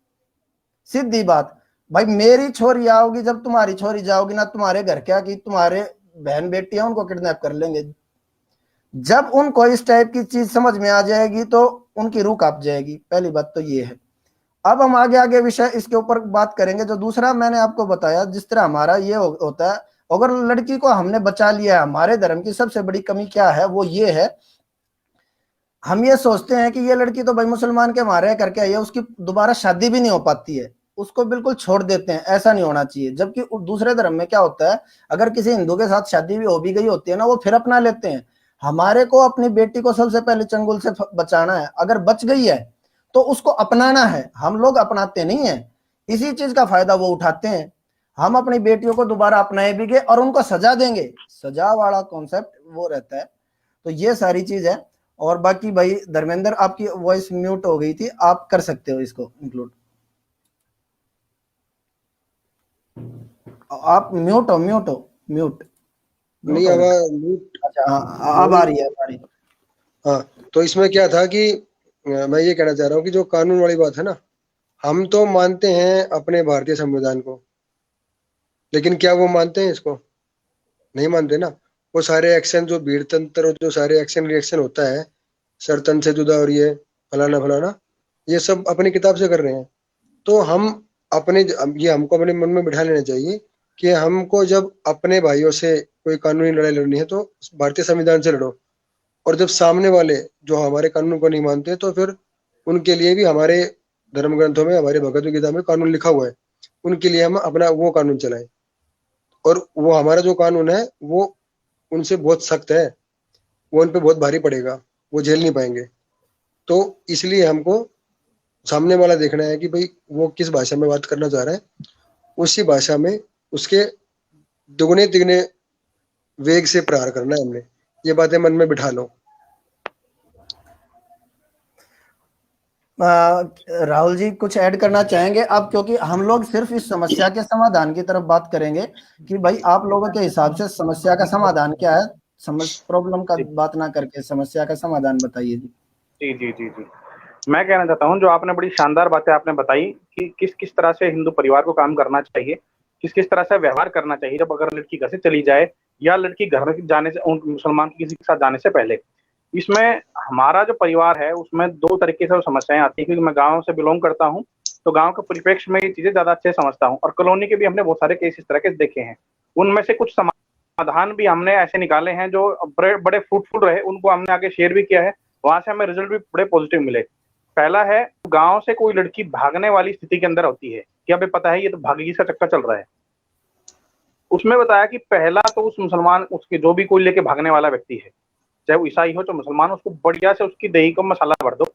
सीधी बात। भाई मेरी छोरी आओगी जब तुम्हारी छोरी जाओगी ना तुम्हारे घर, क्या कि तुम्हारे बहन बेटी है उनको किडनैप कर लेंगे। जब उनको इस टाइप की चीज समझ में आ जाएगी तो उनकी रूह कांप जाएगी, पहली बात तो ये है। अब हम आगे आगे विषय इसके ऊपर बात करेंगे। जो दूसरा मैंने आपको बताया, जिस तरह हमारा ये होता है, अगर लड़की को हमने बचा लिया, हमारे धर्म की सबसे बड़ी कमी क्या है, वो ये है, हम ये सोचते हैं कि ये लड़की तो भाई मुसलमान के मारे करके आई है, उसकी दोबारा शादी भी नहीं हो पाती है, उसको बिल्कुल छोड़ देते हैं, ऐसा नहीं होना चाहिए। जबकि दूसरे धर्म में क्या होता है, अगर किसी हिंदू के साथ शादी भी हो भी गई होती है ना, वो फिर अपना लेते हैं। हमारे को अपनी बेटी को सबसे पहले चंगुल से बचाना है, अगर बच गई है तो उसको अपनाना है, हम लोग अपनाते नहीं है, इसी चीज का फायदा वो उठाते हैं। हम अपनी बेटियों को दोबारा अपनाए भी गए और उनको सजा देंगे, सजा वाला कॉन्सेप्ट वो रहता है। तो ये सारी चीज है। और बाकी भाई धर्मेंद्र आपकी वॉइस म्यूट हो गई थी, आप कर सकते हो इसको इंक्लूड, आप म्यूट हो म्यूट नहीं आवाज म्यूट। अच्छा हाँ अब आ रही है, हाँ, तो इसमें क्या था कि मैं ये कहना चाह रहा हूँ कि जो कानून वाली बात है ना, हम तो मानते हैं अपने भारतीय संविधान को, लेकिन क्या वो मानते हैं इसको? नहीं मानते ना। वो सारे एक्शन जो भीड़ तंत्र और जो सारे एक्शन रिएक्शन होता है, सरतन से जुदा और ये फलाना फलाना, ये सब अपनी किताब से कर रहे हैं। तो हम अपने ये हमको अपने मन में बिठा लेना चाहिए कि हमको जब अपने भाइयों से कोई कानूनी लड़ाई लड़नी है तो भारतीय संविधान से लड़ो, और जब सामने वाले जो हमारे कानून को नहीं मानते तो फिर उनके लिए भी हमारे धर्म ग्रंथों में, हमारे भगवत गीता में कानून लिखा हुआ है, उनके लिए हम अपना वो कानून चलाएं। और वो हमारा जो कानून है वो उनसे बहुत सख्त है, वो उन पे बहुत भारी पड़ेगा, वो झेल नहीं पाएंगे। तो इसलिए हमको सामने वाला देखना है कि भाई वो किस भाषा में बात करना चाह रहा है, उसी भाषा में उसके दुगने तिगने वेग से प्रहार करना है हमने। ये बातें मन में बिठा लो। राहुल जी कुछ ऐड करना चाहेंगे अब, क्योंकि हम लोग सिर्फ इस समस्या के समाधान की तरफ बात करेंगे कि भाई आप लोगों के हिसाब से समस्या का समाधान क्या है, प्रॉब्लम का बात ना करके समस्या का समाधान बताइए जी। जी जी जी जी मैं कहना चाहता हूँ, जो आपने बड़ी शानदार बातें आपने बताई कि किस किस तरह से हिंदू परिवार को काम करना चाहिए, किस किस तरह से व्यवहार करना चाहिए जब अगर लड़की घर से चली जाए या लड़की घर में जाने से, मुसलमान की किसी के साथ जाने से पहले। इसमें हमारा जो परिवार है उसमें दो तरीके से समस्याएं आती है, क्योंकि मैं गाँव से बिलोंग करता हूँ, तो गाँव के परिप्रेक्ष्य में ये चीजें ज्यादा अच्छे से समझता हूँ, और कॉलोनी के भी हमने बहुत सारे केस इस तरह के देखे हैं। उनमें से कुछ समाधान भी हमने ऐसे निकाले हैं जो बड़े फ्रूटफुल रहे, उनको हमने आगे शेयर भी किया है, वहां से हमें रिजल्ट भी बड़े पॉजिटिव मिले। पहला है, गांव से कोई लड़की भागने वाली स्थिति के अंदर होती है कि हमें पता है ये तो भागेगी, इसका चक्कर चल रहा है, उसमें बताया कि पहला तो उस मुसलमान, उसके जो भी कोई लेके भागने वाला व्यक्ति है, चाहे वो ईसाई हो चाहे मुसलमान, उसको बढ़िया से उसकी दही को मसाला भर दो।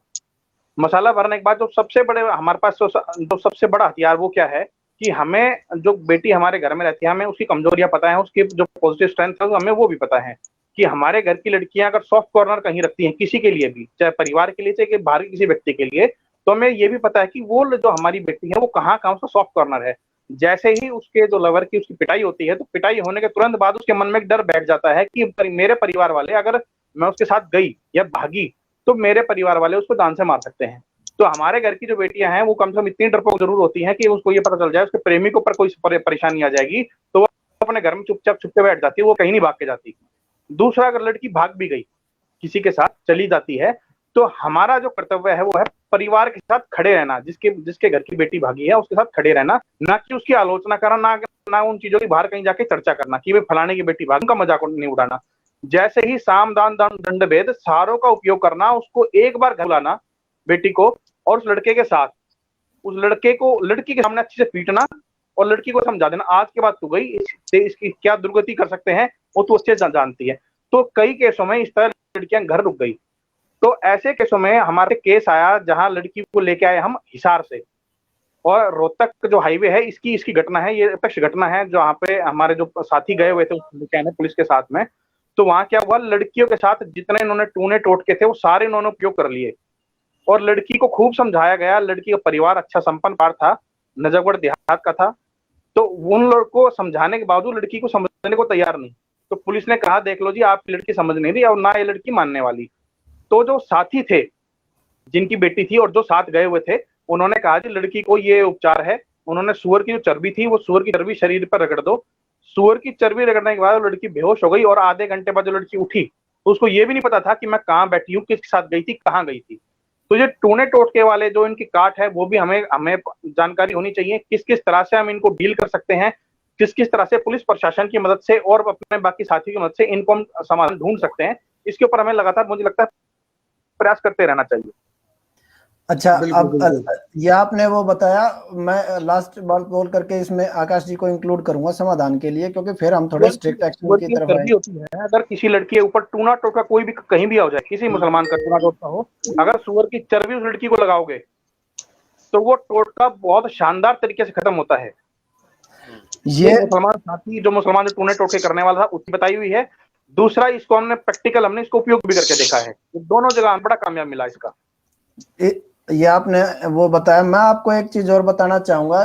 मसाला भरने के बाद जो सबसे बड़े हमारे पास जो सबसे बड़ा हथियार वो क्या है कि हमें जो बेटी हमारे घर में रहती है, हमें उसकी कमजोरियां पता है, उसकी जो पॉजिटिव स्ट्रेंथ है हमें वो भी पता है कि हमारे घर की लड़कियां अगर सॉफ्ट कॉर्नर कहीं रखती हैं किसी के लिए भी, चाहे परिवार के लिए चाहे बाहर किसी व्यक्ति के लिए, तो हमें ये भी पता है कि वो जो हमारी बेटी है वो कहाँ कहाँ उसका सॉफ्ट कॉर्नर है। जैसे ही उसके जो लवर की उसकी पिटाई होती है, तो पिटाई होने के तुरंत बाद उसके मन में एक डर बैठ जाता है कि मेरे परिवार वाले, अगर मैं उसके साथ गई या भागी तो मेरे परिवार वाले उसको जान से मार सकते हैं। तो हमारे घर की जो बेटियां हैं वो कम से कम इतनी डरपोक जरूर होती हैं कि उसको ये पता चल जाए उसके प्रेमी को ऊपर कोई परेशानी आ जाएगी तो वो अपने घर में चुपचाप छुपके बैठ जाती है, वो कहीं नहीं भाग के जाती। दूसरा, अगर लड़की भाग भी गई किसी के साथ चली जाती है, तो हमारा जो कर्तव्य है वो है परिवार के साथ खड़े रहना, जिसके घर की बेटी भागी है उसके साथ खड़े रहना, ना कि उसकी आलोचना करना, ना उन चीजों की बाहर कहीं जाके चर्चा करना कि वे फलाने की बेटी भाग, उनका मजाक नहीं उड़ाना। जैसे ही साम दान दंड भेद सारों का उपयोग करना, उसको एक बार घर बुलाना बेटी को, और उस लड़के के साथ उस लड़के को लड़की के सामने अच्छे से पीटना और लड़की को समझा देना आज के बाद तू गई, इसकी क्या दुर्गति कर सकते हैं वो तू अच्छे से जानती है। तो कई केसों में इस तरह लड़कियां घर रुक गई। तो ऐसे केसों में हमारे केस आया जहां लड़की को लेके आए हम हिसार से, और रोहतक जो हाईवे है इसकी घटना है, ये प्रत्यक्ष घटना है, जहाँ पे हमारे जो साथी गए हुए थे पुलिस के साथ में। तो वहां क्या हुआ, लड़कियों के साथ जितने इन्होंने टूने टोटके थे वो सारे इन्होंने उपयोग कर लिए, और लड़की को खूब समझाया गया। लड़की का परिवार अच्छा संपन्न पार था, नजफगढ़ देहात का था, तो उन लोगों को समझाने के बावजूद लड़की को समझने को तैयार नहीं। तो पुलिस ने कहा देख लो जी, आपकी लड़की समझ नहीं रही और ना ये लड़की मानने वाली। तो जो साथी थे जिनकी बेटी थी और जो साथ गए हुए थे, उन्होंने कहा जी लड़की को ये उपचार है, उन्होंने सुअर की जो चर्बी थी, वो सुअर की चर्बी शरीर पर रगड़ दो। सुअर की चर्बी रगड़ने के बाद वो लड़की बेहोश हो गई और आधे घंटे बाद जो लड़की उठी तो उसको ये भी नहीं पता था कि मैं कहाँ बैठी हूँ, किसके साथ गई थी, कहाँ गई थी। तो ये टूने टोटके वाले जो इनकी काट है वो भी हमें हमें जानकारी होनी चाहिए, किस किस तरह से हम इनको डील कर सकते हैं, किस किस तरह से पुलिस प्रशासन की मदद से और अपने बाकी साथियों की मदद से इनको हम समाधान ढूंढ सकते हैं। इसके ऊपर हमें लगातार, मुझे लगता है, प्रयास करते रहना चाहिए। अच्छा, बिल्कुल अब बिल्कुल ये आपने वो बताया, मैं लास्ट बात बोल करके इसमें आकाश जी को इंक्लूड करूंगा समाधान के लिए, क्योंकि फिर हम थोड़े स्ट्रिक्ट एक्शन सुअर की की तरफ चर्बी आएंगे। होती है, अगर किसी लड़की के ऊपर टूना टोटका कोई भी कहीं भी आ जाए, किसी मुसलमान का टूना टोटका हो, अगर सुअर की चर्बी उस लड़की को लगाओगे तो वो टोटका बहुत शानदार तरीके से खत्म होता है। ये मुसलमान साथी जो टूने टोटके करने वाला था उसकी बताई हुई है। दूसरा, इसको हमने प्रैक्टिकल, हमने इसको उपयोग भी करके देखा है, दोनों जगह बड़ा कामयाब मिला इसका। ये आपने वो बताया। मैं आपको एक चीज और बताना चाहूंगा,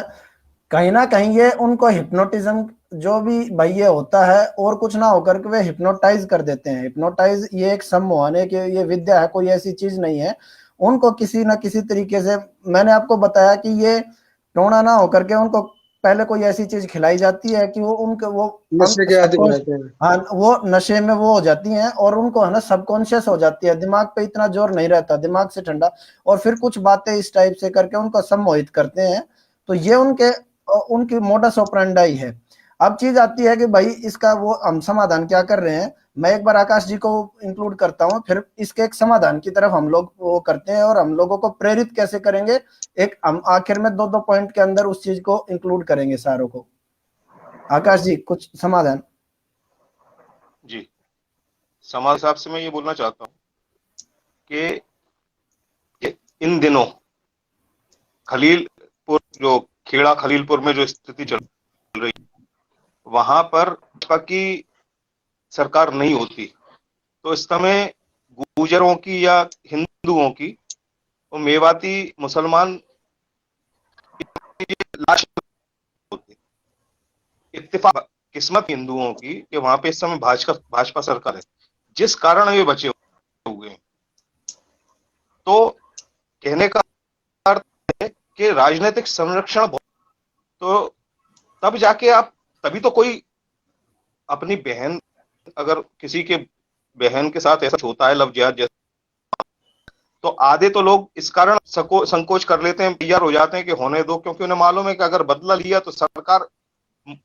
कहीं ना कहीं ये उनको हिप्नोटिज्म जो भी भाई ये होता है, और कुछ ना होकर के वे हिप्नोटाइज कर देते हैं। हिप्नोटाइज ये एक सम्मोहन की ये विद्या है, कोई ऐसी चीज नहीं है। उनको किसी ना किसी तरीके से, मैंने आपको बताया कि ये टोना ना होकर के उनको पहले कोई ऐसी चीज खिलाई जाती है कि वो उनके वो नशे के आदी हो जाते हैं। हाँ, वो नशे में वो हो जाती हैं और उनको है ना सबकॉन्शियस हो जाती है, दिमाग पे इतना जोर नहीं रहता, दिमाग से ठंडा, और फिर कुछ बातें इस टाइप से करके उनको सम्मोहित करते हैं। तो ये उनकी मोडस ऑपरेंडाई है। अब चीज आती है कि भाई इसका वो हम समाधान क्या कर रहे हैं। मैं एक बार आकाश जी को इंक्लूड करता हूं, फिर इसके एक समाधान की तरफ हम लोग वो करते हैं, और हम लोगों को प्रेरित कैसे करेंगे, एक हम आखिर में दो पॉइंट के अंदर उस चीज को इंक्लूड करेंगे सारों को। आकाश जी, कुछ समाधान। जी, समाज हिसाब से मैं ये बोलना चाहता हूँ कि इन दिनों खलीलपुर, जो खेड़ा खलीलपुर में जो स्थिति चल रही है, वहां पर भाजपा की सरकार नहीं होती तो इस समय गुर्जरों की या हिंदुओं की, वो मेवाती मुसलमान लाश होती। इत्तेफाक किस्मत हिंदुओं की कि वहां पे इस समय भाजपा सरकार है, जिस कारण वे बचे हुए हैं। तो कहने का अर्थ है कि राजनीतिक संरक्षण, तो तब जाके आप, तभी तो कोई अपनी बहन, अगर किसी के बहन के साथ ऐसा होता है लव जिहाद जैसा, तो आधे तो लोग इस कारण संकोच कर लेते हैं, तैयार हो जाते हैं कि होने दो, क्योंकि उन्हें मालूम है कि अगर बदला लिया तो सरकार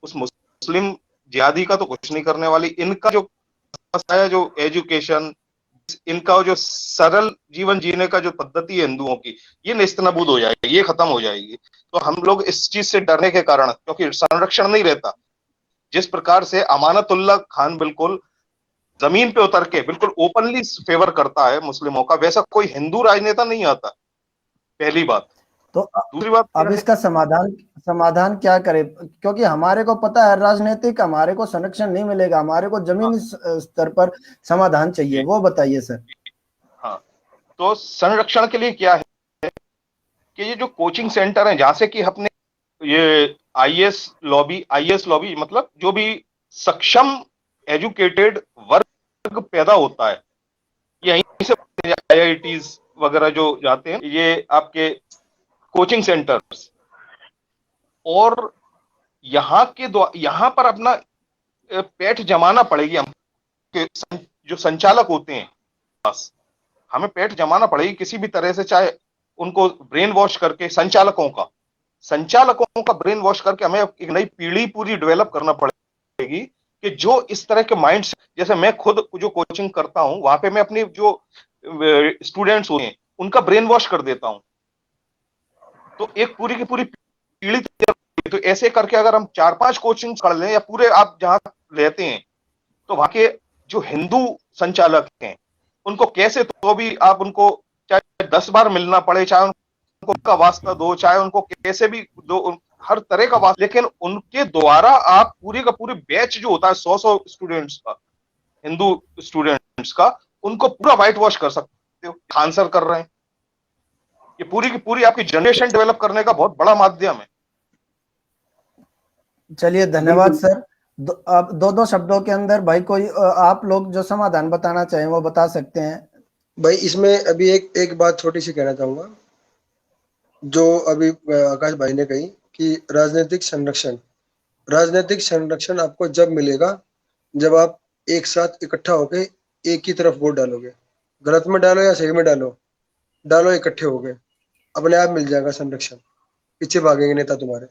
उस मुस्लिम जिहादी का तो कुछ नहीं करने वाली। इनका जो है, जो एजुकेशन, इनका जो सरल जीवन जीने का जो पद्धति है हिंदुओं की, ये नेस्तनाबूद हो जाएगी, ये खत्म हो जाएगी। तो हम लोग इस चीज से डरने के कारण, क्योंकि संरक्षण नहीं रहता, जिस प्रकार से अमानतुल्लाह खान बिल्कुल जमीन पे उतर के बिल्कुल ओपनली फेवर करता है मुस्लिमों का, वैसा कोई हिंदू राजनेता नहीं आता, पहली बात। तो दूसरी बात अब इसका समाधान क्या करे, क्योंकि हमारे को पता है राजनीतिक हमारे को संरक्षण नहीं मिलेगा, हमारे को जमीनी स्तर पर समाधान चाहिए, वो बताइए सर। हाँ, तो संरक्षण के लिए क्या है कि ये जो कोचिंग सेंटर है, जहां से कि अपने ये आईएएस लॉबी मतलब जो भी सक्षम एजुकेटेड वर्ग पैदा होता है, यहीं से आईआईटीज वगैरह जो जाते हैं, ये आपके कोचिंग सेंटर्स, और यहाँ पर अपना पेट जमाना पड़ेगी हम, जो संचालक होते हैं, बस हमें पेट जमाना पड़ेगी किसी भी तरह से, चाहे उनको ब्रेन वॉश करके, संचालकों का ब्रेन वॉश करके हमें एक नई पीढ़ी पूरी डेवलप करना पड़ेगी कि जो इस तरह के माइंड्स, जैसे मैं खुद जो कोचिंग करता हूं, वहां पे मैं अपनी जो स्टूडेंट्स होते हैं उनका ब्रेन वॉश कर देता हूं, तो एक पूरी की पूरी पीढ़ी। तो ऐसे करके अगर हम 4-5 कोचिंग कर लें, या पूरे आप जहां रहते हैं, तो वहां के जो हिंदू संचालक हैं उनको कैसे तो भी आप उनको चाहे 10 बार मिलना पड़े, चाहे उनको का वास्ता दो, चाहे उनको कैसे भी दो, हर तरह का वास्ता, लेकिन उनके द्वारा आप पूरी का पूरी बैच जो होता है 100 स्टूडेंट्स का, हिंदू स्टूडेंट्स का, उनको पूरा व्हाइट वॉश कर सकते हो। आंसर कर रहे हैं, ये पूरी की पूरी आपकी जनरेशन डेवलप करने का बहुत बड़ा माध्यम है। चलिए, धन्यवाद सर। अब दो शब्दों के अंदर भाई कोई आप लोग जो समाधान बताना चाहें वो बता सकते हैं। भाई इसमें अभी एक बात छोटी सी कहना चाहूंगा, जो अभी आकाश भाई ने कही कि राजनीतिक संरक्षण आपको जब मिलेगा जब आप एक साथ इकट्ठा होके एक ही तरफ वोट डालोगे। गलत में डालो या सही में डालो इकट्ठे हो गए, अपने आप मिल जाएगा संरक्षण, पीछे भागेंगे नेता तुम्हारे।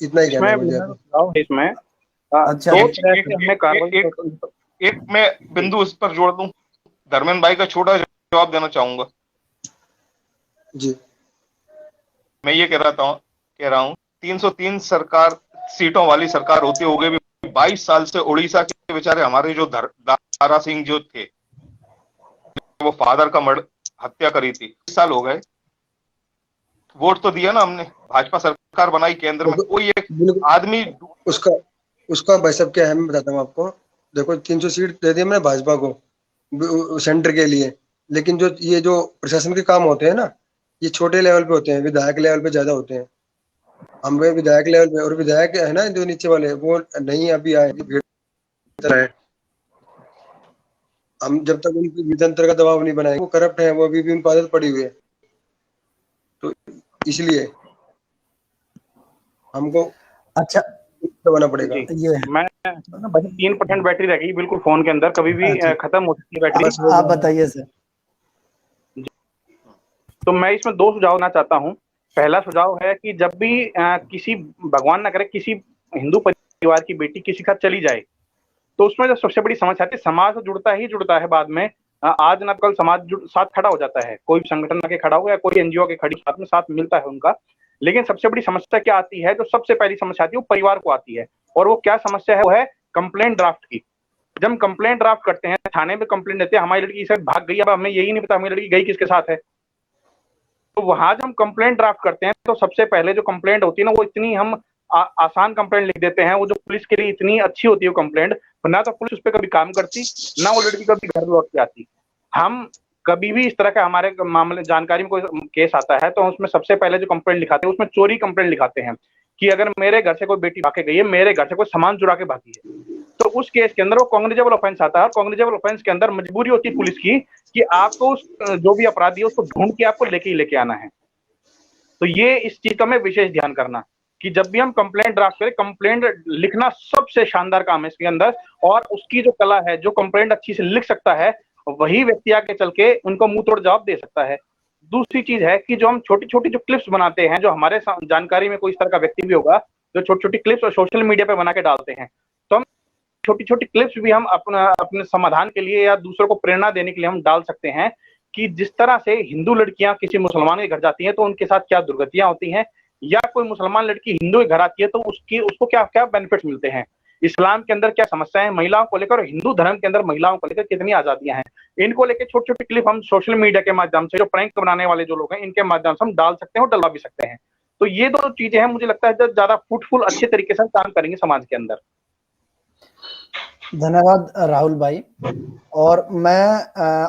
इतना ही कहना है मुझे अभी। इसमें अच्छा, दो तरह से हमने कार्रवाई एक मैं बिंदु इस पर जोड़ दूं, धर्मेंद्र भाई का छोटा जवाब देना चाहूंगा जी। मैं ये कह रहा हूं 303 सरकार सीटों वाली सरकार होते हुए भी 22 साल से उड़ीसा के बेचारे हमारे जो दारा सिंह जो थे, वो फादर का हत्या करी थी, 20 साल हो गए, वोट तो दिया ना हमने, भाजपा सरकार बनाई केंद्र में, कोई एक आदमी उसका भाई साहब क्या है मैं बताता हूँ आपको। देखो 300 सीट दे दी हमने भाजपा को सेंटर के लिए, लेकिन जो प्रशासन के काम होते हैं ना, ये छोटे लेवल पे होते हैं, विधायक लेवल पे ज्यादा होते हैं। हम विधायक लेवल पे, और विधायक है ना जो नीचे वाले वो नहीं अभी आए, है। हम जब तक उनकी विधंतर का दबाव नहीं बनाएंगे, वो करप्ट है, वो अभी भी उनकी आदत पड़ी हुई है, तो इसलिए हमको अच्छा दबाना पड़ेगा। ये मैं 3% बैटरी रह गई बिल्कुल फोन के अंदर, कभी भी खत्म हो सकती है बैटरी। आप बताइए सर। तो मैं इसमें 2 सुझाव देना चाहता हूँ। पहला सुझाव है कि जब भी किसी, भगवान ना करे, किसी हिंदू परिवार की बेटी किसी के साथ चली जाए, तो उसमें जो सबसे बड़ी समस्या आती है, समाज तो जुड़ता है बाद में, आज ना कल समाज साथ खड़ा हो जाता है, कोई संगठन के खड़ा हो या कोई एनजीओ के खड़ी साथ में साथ मिलता है उनका। लेकिन सबसे बड़ी समस्या क्या आती है, जो सबसे पहली समस्या आती है वो परिवार को आती है, और वो क्या समस्या है, वो है कंप्लेंट ड्राफ्ट की। जब हम कंप्लेंट ड्राफ्ट करते हैं, थाने में कंप्लेंट देते हैं, हमारी लड़की इस भाग गई, अब हमें यही नहीं पता हमारी लड़की गई किसके साथ है। तो वहां जब हम कंप्लेंट ड्राफ्ट करते हैं, तो सबसे पहले जो कंप्लेंट होती है ना, वो इतनी हम आसान कंप्लेंट लिख देते हैं, वो जो पुलिस के लिए इतनी अच्छी होती है वो कंप्लेंट, ना तो पुलिस उस पर कभी काम करती, ना वो लड़की कभी घर लौट के आती। हम कभी भी इस तरह का हमारे मामले जानकारी में कोई केस आता है, तो उसमें सबसे पहले जो कंप्लेंट लिखाते हैं उसमें चोरी कंप्लेंट लिखाते हैं कि अगर मेरे घर से कोई बेटी भाग के गई है, मेरे घर से कोई सामान चुरा के भागी है, तो उस केस के अंदर वो कॉग्निजेबल ऑफेंस आता है। और कॉग्निजेबल ऑफेंस के अंदर मजबूरी होती है पुलिस की कि आपको उस जो भी अपराधी है उसको ढूंढ के आपको लेके आना है। तो ये इस चीज का मैं विशेष ध्यान करना कि जब भी हम कंप्लेंट ड्राफ्ट करें, कंप्लेंट लिखना सबसे शानदार काम है इसके अंदर, और उसकी जो कला है, जो कंप्लेंट अच्छी से लिख सकता है वही व्यक्ति आके चल के उनको मुंह तोड़ जवाब दे सकता है। दूसरी चीज है कि जो हम छोटी छोटी जो क्लिप्स बनाते हैं, जो हमारे जानकारी में कोई इस तरह का व्यक्ति भी होगा जो छोटी छोटी क्लिप्स और सोशल मीडिया पे बना के डालते हैं, तो हम छोटी छोटी क्लिप्स भी हम अपने समाधान के लिए या दूसरों को प्रेरणा देने के लिए हम डाल सकते हैं कि जिस तरह से हिंदू लड़कियां किसी मुसलमान के घर जाती हैं तो उनके साथ क्या दुर्गतियां होती हैं, या कोई मुसलमान लड़की हिंदू के घर आती है तो उसको क्या क्या बेनिफिट्स मिलते हैं, इस्लाम के अंदर क्या समस्याएं महिलाओं को लेकर, और हिंदू धर्म के अंदर महिलाओं को लेकर कितनी आजादियां हैं, इनको लेकर छोटी छोटी क्लिप हम सोशल मीडिया के माध्यम से, जो प्रैंक बनाने वाले जो लोग हैं, इनके माध्यम से हम डाल सकते हैं और डलवा भी सकते हैं। तो ये 2 चीजें हैं, मुझे लगता है ज्यादा फ्रूटफुल अच्छे तरीके से काम करेंगे समाज के अंदर। धन्यवाद राहुल भाई। और मैं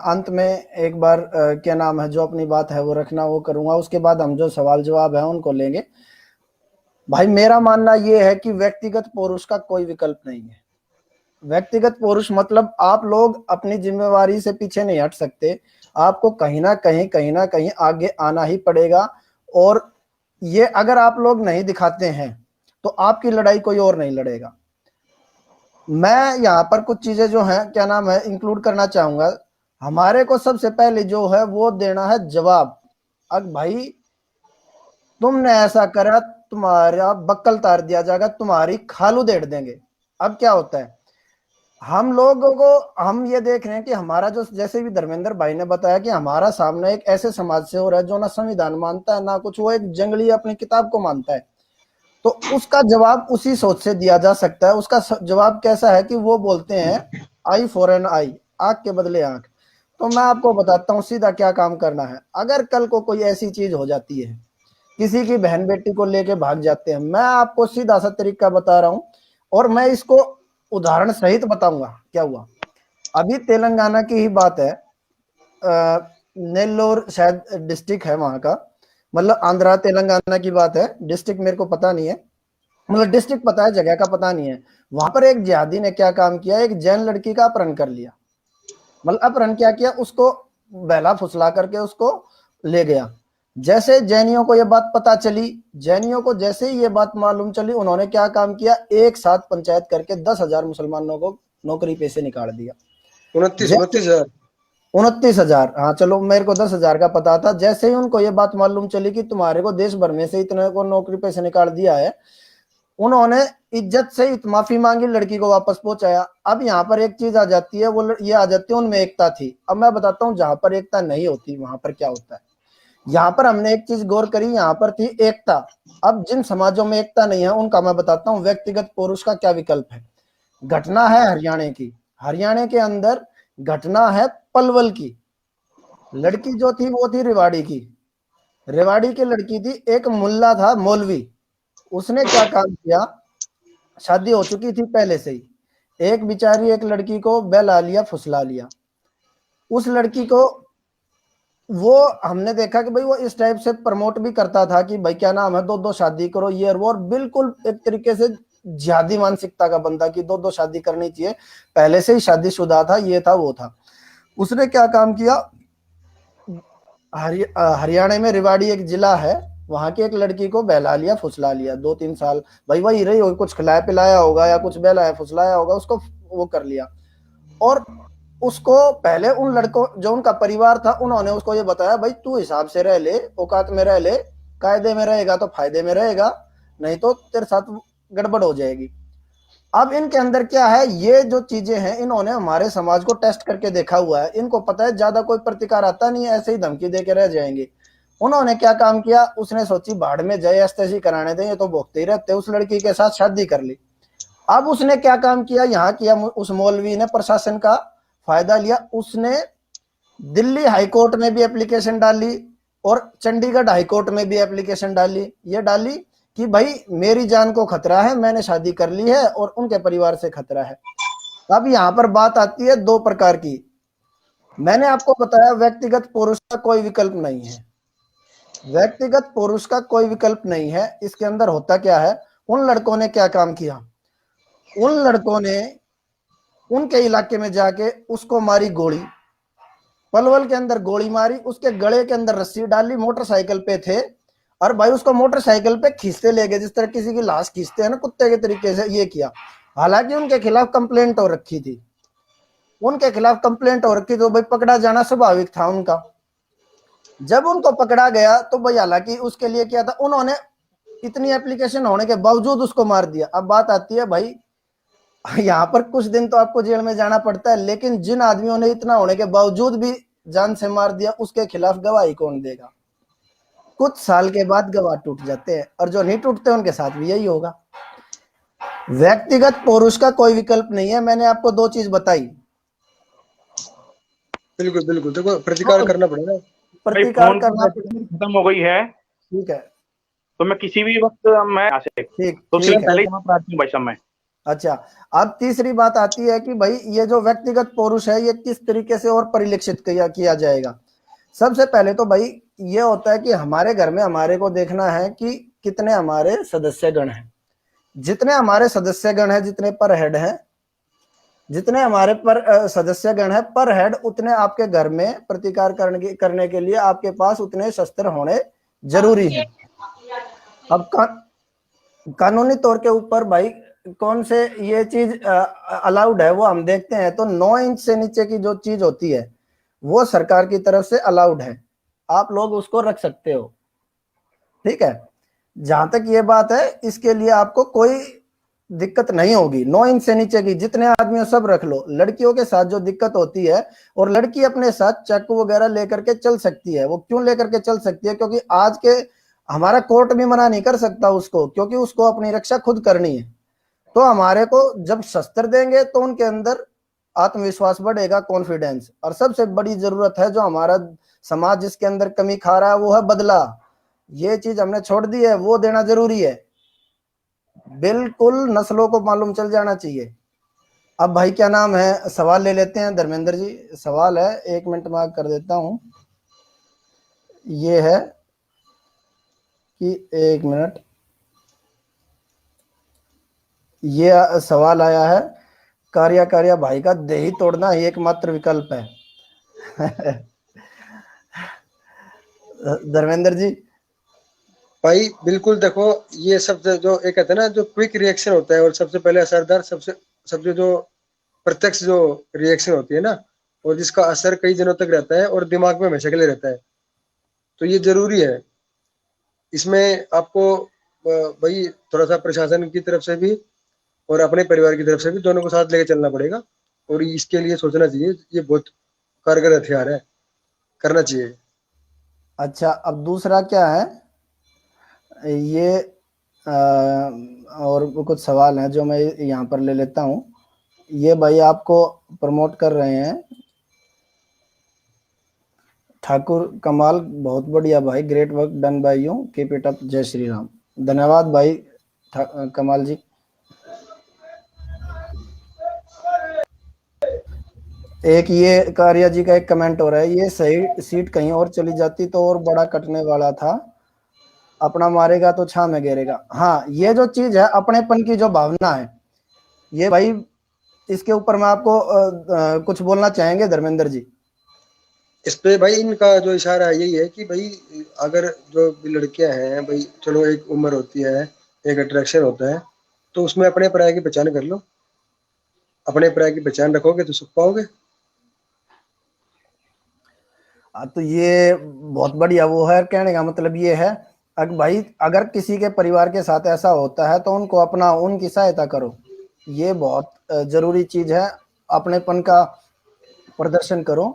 अंत में एक बार क्या नाम है, जो अपनी बात है वो रखना वो करूंगा, उसके बाद हम जो सवाल जवाब है उनको लेंगे। भाई मेरा मानना ये है कि व्यक्तिगत पुरुष का कोई विकल्प नहीं है। व्यक्तिगत पुरुष मतलब आप लोग अपनी जिम्मेवारी से पीछे नहीं हट सकते, आपको कहीं ना कहीं आगे आना ही पड़ेगा। और ये अगर आप लोग नहीं दिखाते हैं तो आपकी लड़ाई कोई और नहीं लड़ेगा। मैं यहाँ पर कुछ चीजें जो हैं क्या नाम है इंक्लूड करना चाहूंगा। हमारे को सबसे पहले जो है वो देना है जवाब। अब भाई तुमने ऐसा करा, तुम्हारा बक्कल तार दिया जाएगा, तुम्हारी खालू देड़ देंगे। अब क्या होता है, हम लोगों को हम ये देख रहे हैं कि हमारा जो, जैसे भी धर्मेंद्र भाई ने बताया कि हमारा सामने एक ऐसे समाज से हो रहा है जो ना संविधान मानता है ना कुछ, वो एक जंगली अपनी किताब को मानता है। तो उसका जवाब उसी सोच से दिया जा सकता है। उसका जवाब कैसा है कि वो बोलते हैं आई फॉर एन आई, आंख के बदले आंख। तो मैं आपको बताता हूँ सीधा क्या काम करना है। अगर कल को कोई ऐसी चीज हो जाती है, किसी की बहन बेटी को लेके भाग जाते हैं, मैं आपको सीधा सा तरीका बता रहा हूँ और मैं इसको उदाहरण सहित बताऊंगा क्या हुआ। अभी तेलंगाना की ही बात है, नेल्लोर शायद डिस्ट्रिक्ट है वहां का, मतलब आंध्रा तेलंगाना की बात है, डिस्ट्रिक्ट मेरे को पता नहीं है, मतलब डिस्ट्रिक्ट पता है, जगह का पता नहीं है। वहां पर एक जिहादी ने क्या काम किया, एक जैन लड़की का अपहरण कर लिया। मतलब अपहरण क्या किया, उसको बहला फुसला करके उसको ले गया। जैसे जैनियों को ये बात पता चली, जैनियों को जैसे ही ये बात मालूम चली, उन्होंने क्या काम किया, एक साथ पंचायत करके 10,000 मुसलमानों को नौकरी पे से निकाल दिया। 29,000। 29,000, हाँ चलो मेरे को 10,000 का पता था। जैसे ही उनको ये बात मालूम चली कि तुम्हारे को देश भर में से इतने को नौकरी पे से निकाल दिया है, उन्होंने इज्जत से माफी मांगी, लड़की को वापस पहुंचाया। अब यहाँ पर एक चीज आ जाती है, वो ये आ जाती है, उनमें एकता थी। अब मैं बताता हूँ जहां पर एकता नहीं होती वहां पर क्या होता है। यहाँ पर हमने एक चीज गौर करी, यहाँ पर थी एकता। अब जिन समाजों में एकता नहीं है उनका मैं बताता हूँ व्यक्तिगत पुरुष का क्या विकल्प है। घटना है हरियाणा की, हरियाणा के अंदर घटना है पलवल की। लड़की जो थी वो थी रेवाड़ी की, रेवाड़ी की लड़की थी। एक मुल्ला था मौलवी, उसने क्या काम किया, शादी हो चुकी थी पहले से ही, एक बिचारी एक लड़की को बहला लिया, फुसला लिया। उस लड़की को वो हमने देखा कि भाई वो इस टाइप से प्रमोट भी करता था कि भाई क्या नाम है, दो दो शादी करो ये और वो, और बिल्कुल एक तरीके से जिहादी मानसिकता का बंदा कि दो दो शादी करनी चाहिए, पहले से ही शादीशुदा था, ये था वो था। उसने क्या काम किया, हरियाणा में रेवाड़ी एक जिला है, वहां की एक लड़की को बहला लिया, फुसला लिया, 2-3 साल भाई वही रही होगी, कुछ खिलाया पिलाया होगा या कुछ बहलाया फुसलाया होगा, उसको वो कर लिया। और उसको पहले उन लड़कों जो उनका परिवार था उन्होंने उसको ये बताया, भाई तू हिसाब से रह ले, औकात में रह ले, कायदे में रहेगा तो फायदे में रहेगा, नहीं तो तेरे साथ गड़बड़ हो जाएगी। अब इनके अंदर क्या है, ये जो चीजें हैं इन्होंने हमारे समाज को टेस्ट करके देखा हुआ है, इनको पता है ज्यादा कोई प्रतिकार आता नहीं है, ऐसे ही धमकी दे के रह जाएंगे। उन्होंने क्या काम किया, उसने सोची भाड़ में जाए एस्तेसी कराने दें, ये तो भोगते ही रहते, उस लड़की के साथ शादी कर ली। अब उसने क्या काम किया, यहाँ किया, उस मौलवी ने प्रशासन का फायदा लिया, उसने दिल्ली हाईकोर्ट में भी एप्लीकेशन डाली और चंडीगढ़ हाईकोर्ट में भी एप्लीकेशन डाली, ये डाली कि भाई मेरी जान को खतरा है, मैंने शादी कर ली है और उनके परिवार से खतरा है। अब यहां पर बात आती है दो प्रकार की। मैंने आपको बताया व्यक्तिगत पुरुष का कोई विकल्प नहीं है, व्यक्तिगत पुरुष का कोई विकल्प नहीं है। इसके अंदर होता क्या है, उन लड़कों ने क्या काम किया, उन लड़कों ने उनके इलाके में जाके उसको मारी गोली, पलवल के अंदर गोली मारी, उसके गले के अंदर रस्सी डाली, मोटरसाइकिल पे थे और भाई उसको मोटरसाइकिल पे खींचते ले गए, जिस तरह किसी की लाश खींचते हैं ना कुत्ते के तरीके से, ये किया। हालांकि उनके खिलाफ कंप्लेंट हो रखी थी, उनके खिलाफ कंप्लेंट हो रखी, तो भाई पकड़ा जाना स्वाभाविक था उनका। जब उनको पकड़ा गया तो भाई हालांकि उसके लिए क्या था, उन्होंने इतनी एप्लीकेशन होने के बावजूद उसको मार दिया। अब बात आती है भाई, यहाँ पर कुछ दिन तो आपको जेल में जाना पड़ता है, लेकिन जिन आदमियों ने इतना होने के बावजूद भी जान से मार दिया, उसके खिलाफ गवाही कौन देगा। कुछ साल के बाद गवाह टूट जाते हैं, और जो नहीं टूटते उनके साथ भी यही होगा। व्यक्तिगत पुरुष का कोई विकल्प नहीं है, मैंने आपको दो चीज बताई। बिल्कुल बिल्कुल, देखो प्रतिकार करना पड़ेगा, प्रतिकार करना खत्म हो गई है, ठीक है, तो मैं किसी भी वक्त मैं ठीक तो ठीक है। पहले ही प्रार्थना हूं भाई साहब मैं। अच्छा, अब तीसरी बात आती है कि भाई ये जो व्यक्तिगत पुरुष है ये किस तरीके से और परिलक्षित किया जाएगा। सबसे पहले तो भाई ये होता है कि हमारे घर में हमारे को देखना है कि कितने हमारे सदस्यगण हैं। जितने हमारे सदस्यगण हैं, जितने पर हेड हैं, जितने हमारे पर सदस्यगण है पर हेड, उतने आपके घर में प्रतिकार करने के लिए आपके पास उतने शस्त्र होने जरूरी है। अब कानूनी तौर के ऊपर भाई कौन से ये चीज अलाउड है वो हम देखते हैं, तो 9 इंच से नीचे की जो चीज होती है वो सरकार की तरफ से अलाउड है, आप लोग उसको रख सकते हो, ठीक है। जहां तक ये बात है इसके लिए आपको कोई दिक्कत नहीं होगी। 9 इंच से नीचे की जितने आदमी हो सब रख लो। लड़कियों के साथ जो दिक्कत होती है, और लड़की अपने साथ चाकू वगैरह लेकर के चल सकती है, वो क्यों लेकर के चल सकती है, क्योंकि आज के हमारा कोर्ट भी मना नहीं कर सकता उसको, क्योंकि उसको अपनी रक्षा खुद करनी है। तो हमारे को जब शस्त्र देंगे तो उनके अंदर आत्मविश्वास बढ़ेगा, कॉन्फिडेंस। और सबसे बड़ी जरूरत है जो हमारा समाज जिसके अंदर कमी खा रहा है वो है बदला। ये चीज हमने छोड़ दी है, वो देना जरूरी है, बिल्कुल नस्लों को मालूम चल जाना चाहिए। अब भाई क्या नाम है, सवाल ले लेते हैं धर्मेंद्र जी। सवाल है, 1 मिनट में कर देता हूं। ये है कि 1 मिनट, ये सवाल आया है, कार्य भाई का देही तोड़ना ही एकमात्र विकल्प है। धर्मेंद्र जी। भाई बिल्कुल देखो, ये सब जो एक कहते हैं ना, जो क्विक रिएक्शन होता है और सबसे पहले असरदार, सबसे जो प्रत्यक्ष जो रिएक्शन होती है ना, और जिसका असर कई दिनों तक रहता है और दिमाग में हमेशा के लिए रहता है, तो ये जरूरी है। इसमें आपको भाई थोड़ा सा प्रशासन की तरफ से भी और अपने परिवार की तरफ से भी, दोनों को साथ लेके चलना पड़ेगा। और इसके लिए सोचना चाहिए, ये बहुत कारगर हथियार है, करना चाहिए। अच्छा, अब दूसरा क्या है ये, और कुछ सवाल हैं जो मैं यहाँ पर ले लेता हूँ। ये भाई आपको प्रमोट कर रहे हैं, ठाकुर कमाल, बहुत बढ़िया भाई, great work done by you, keep it up, जय श्री राम। धन्यवाद भाई कमाल जी। एक ये कारिया जी का एक कमेंट हो रहा है, ये सही सीट कहीं और चली जाती तो और बड़ा कटने वाला था, अपना मारेगा तो छां में गिरेगा। हाँ, ये जो चीज है अपनेपन की जो भावना है, ये भाई इसके ऊपर मैं आपको कुछ बोलना चाहेंगे धर्मेंद्र जी? इस पे भाई इनका जो इशारा है यही है कि भाई अगर जो भी लड़कियां हैं भाई, चलो एक उम्र होती है, एक अट्रैक्शन होता है, तो उसमें अपने पराये की पहचान कर लो। अपने पराये की पहचान रखोगे तो सुख पाओगे। तो ये बहुत बढ़िया वो है, कहने का मतलब ये है भाई अगर किसी के परिवार के साथ ऐसा होता है तो उनको अपना, उनकी सहायता करो, ये बहुत जरूरी चीज है, अपनेपन का प्रदर्शन करो।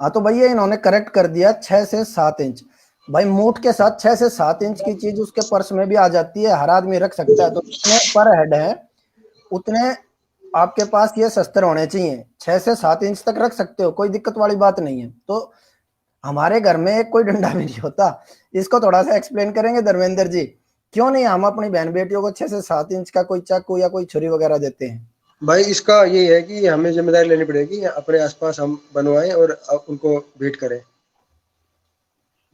हाँ तो भैया इन्होंने करेक्ट कर दिया, 6 से 7 इंच। भाई मूठ के साथ 6 से 7 इंच की चीज उसके पर्स में भी आ जाती है, हर आदमी रख सकता है। तो जितने पर हेड है उतने आपके पास ये शस्त्र होने चाहिए, 6 से 7 इंच तक रख सकते हो, कोई दिक्कत वाली बात नहीं है। तो हमारे घर में एक कोई डंडा भी नहीं होता, इसको थोड़ा सा एक्सप्लेन करेंगे धर्मेंद्र जी? क्यों नहीं हम अपनी बहन बेटियों को 6 से 7 इंच का कोई चाकू या कोई छुरी वगैरह देते हैं? भाई इसका ये है कि हमें जिम्मेदारी लेनी पड़ेगी, अपने आसपास हम बनवाएं और उनको भेंट करें।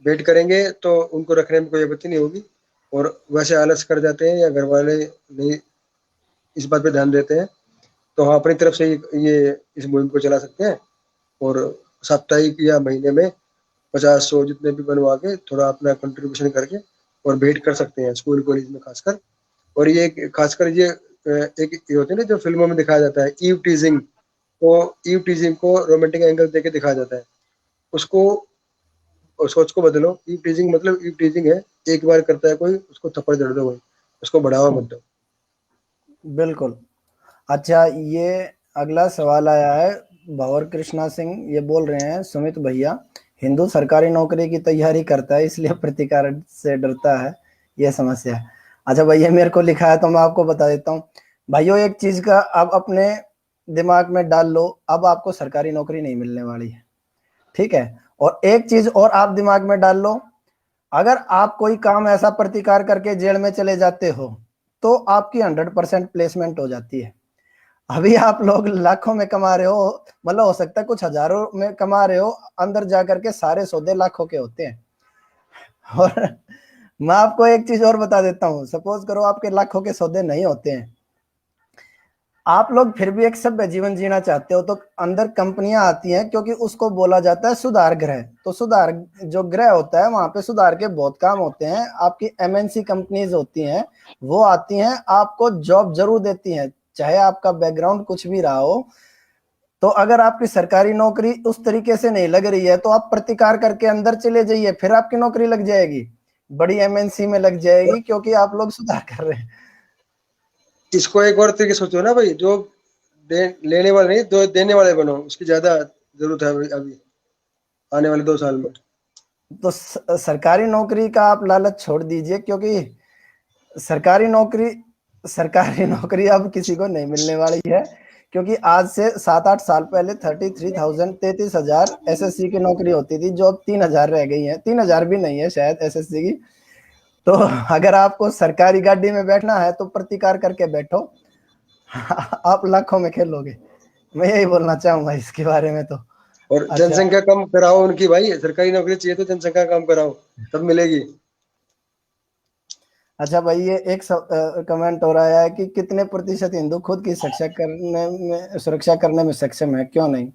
भेंट करेंगे तो उनको रखने में कोई आपत्ति नहीं होगी। और वैसे आलस कर जाते हैं या घर वाले नहीं इस बात पे ध्यान देते हैं, तो हम अपनी तरफ से ये इस मुहिम को चला सकते हैं। और साप्ताहिक या महीने में 50-100 जितने भी बनवा के थोड़ा अपना कंट्रीब्यूशन करके और भेंट कर सकते हैं, स्कूल कॉलेज में खासकर। और ये खासकर ये एक ये होती है ना, जो फिल्मों में दिखाया जाता है ईव टीजिंग, तो ईव टीजिंग को रोमांटिक एंगल देके दिखाया जाता है। उसको और सोच को बदलो। ईव टीजिंग मतलब ईव टीजिंग है, एक बार करता है कोई, उसको थप्पड़ जड़ दो, भाई उसको बढ़ावा मत दो। बिल्कुल। अच्छा, ये अगला सवाल आया है, भंवर कृष्णा सिंह ये बोल रहे हैं, सुमित भैया, हिंदू सरकारी नौकरी की तैयारी करता है इसलिए प्रतिकार से डरता है, ये समस्या है। अच्छा भाई, ये मेरे को लिखा है तो मैं आपको बता देता हूँ। भाइयों एक चीज का आप अपने दिमाग में डाल लो, अब आपको सरकारी नौकरी नहीं मिलने वाली है, ठीक है? और एक चीज और आप दिमाग में डाल लो, अगर आप कोई काम ऐसा प्रतिकार करके जेल में चले जाते हो तो आपकी 100% प्लेसमेंट हो जाती है। अभी आप लोग लाखों में कमा रहे हो, मतलब हो सकता है कुछ हजारों में कमा रहे हो, अंदर जाकर के सारे सौदे लाखों के होते हैं। और मैं आपको एक चीज और बता देता हूँ, सपोज करो आपके लाखों के सौदे नहीं होते हैं, आप लोग फिर भी एक सभ्य जीवन जीना चाहते हो, तो अंदर कंपनियां आती हैं, क्योंकि उसको बोला जाता है सुधार गृह। तो सुधार जो गृह होता है वहां पे सुधार के बहुत काम होते हैं, आपकी एमएनसी कंपनीज होती हैं, वो आती हैं, आपको जॉब जरूर देती हैं, चाहे आपका बैकग्राउंड कुछ भी रहा हो। तो अगर आपकी सरकारी नौकरी उस तरीके से नहीं लग रही है तो आप प्रतिकार करके अंदर चले जाइए, फिर आपकी नौकरी लग जाएगी, बड़ी एमएनसी में लग जाएगी, क्योंकि आप लोग सुधार कर रहे हैं। इसको एक और तरीके सोचो ना भाई, जो लेने वाले नहीं, दो देने वाले बनो, उसकी ज्यादा जरूरत है अभी आने वाले 2 साल में। तो सरकारी नौकरी का आप लालच छोड़ दीजिए, क्योंकि सरकारी नौकरी अब किसी को नहीं मिलने वाली है, क्योंकि आज से 7-8 साल पहले 33,000 एसएससी की नौकरी होती थी, जो अब 3,000 रह गई है, 3,000 भी नहीं है शायद एसएससी की। तो अगर आपको सरकारी गाड़ी में बैठना है तो प्रतिकार करके बैठो, आप लाखों में खेलोगे, मैं यही बोलना चाहूंगा इसके बारे में। तो और अच्छा, जनसंख्या कम कराओ उनकी, भाई सरकारी नौकरी चाहिए तो जनसंख्या कम कराओ, तब मिलेगी। अच्छा भाई, ये एक कमेंट हो रहा है कि कितने प्रतिशत हिंदू खुद की सुरक्षा करने में सक्षम है, क्यों नहीं?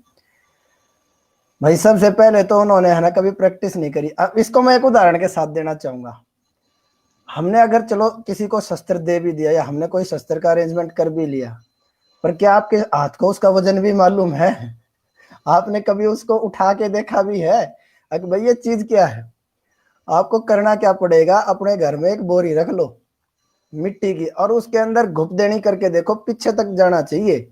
भाई सबसे पहले तो उन्होंने है ना कभी प्रैक्टिस नहीं करी। अब इसको मैं एक उदाहरण के साथ देना चाहूंगा। हमने अगर चलो किसी को शस्त्र दे भी दिया या हमने कोई शस्त्र का अरेंजमेंट कर भी लिया, पर क्या आपके हाथ को उसका वजन भी मालूम है? आपने कभी उसको उठा के देखा भी है अगर भाई ये चीज क्या है? आपको करना क्या पड़ेगा, अपने घर में एक बोरी रख लो मिट्टी की और उसके अंदर घुप देनी करके देखो, पीछे तक जाना चाहिए।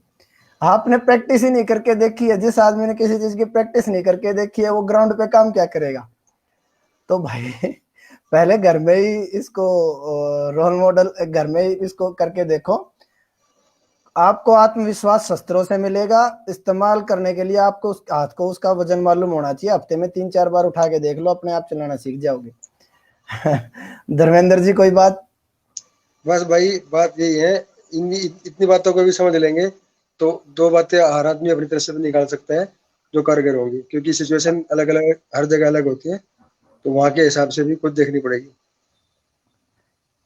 आपने प्रैक्टिस ही नहीं करके देखी है। जिस आदमी ने किसी चीज की प्रैक्टिस नहीं करके देखी है वो ग्राउंड पे काम क्या करेगा? तो भाई पहले घर में ही इसको रोल मॉडल, घर में ही इसको करके देखो। आपको आत्मविश्वास शस्त्रों से मिलेगा। इस्तेमाल करने के लिए आपको उस हाथ को उसका वजन मालूम होना चाहिए। हफ्ते में 3-4 बार उठा के देख लो, अपने आप चलाना सीख जाओगे। धर्मेंद्र जी कोई बात? बस भाई बात यही है, इतनी बातों को भी समझ लेंगे तो दो बातें हर आदमी अपनी तरफ से भी निकाल सकता है जो कारगर होंगी, क्योंकि सिचुएशन अलग अलग हर जगह अलग होती है, तो वहां के हिसाब से भी खुद देखनी पड़ेगी।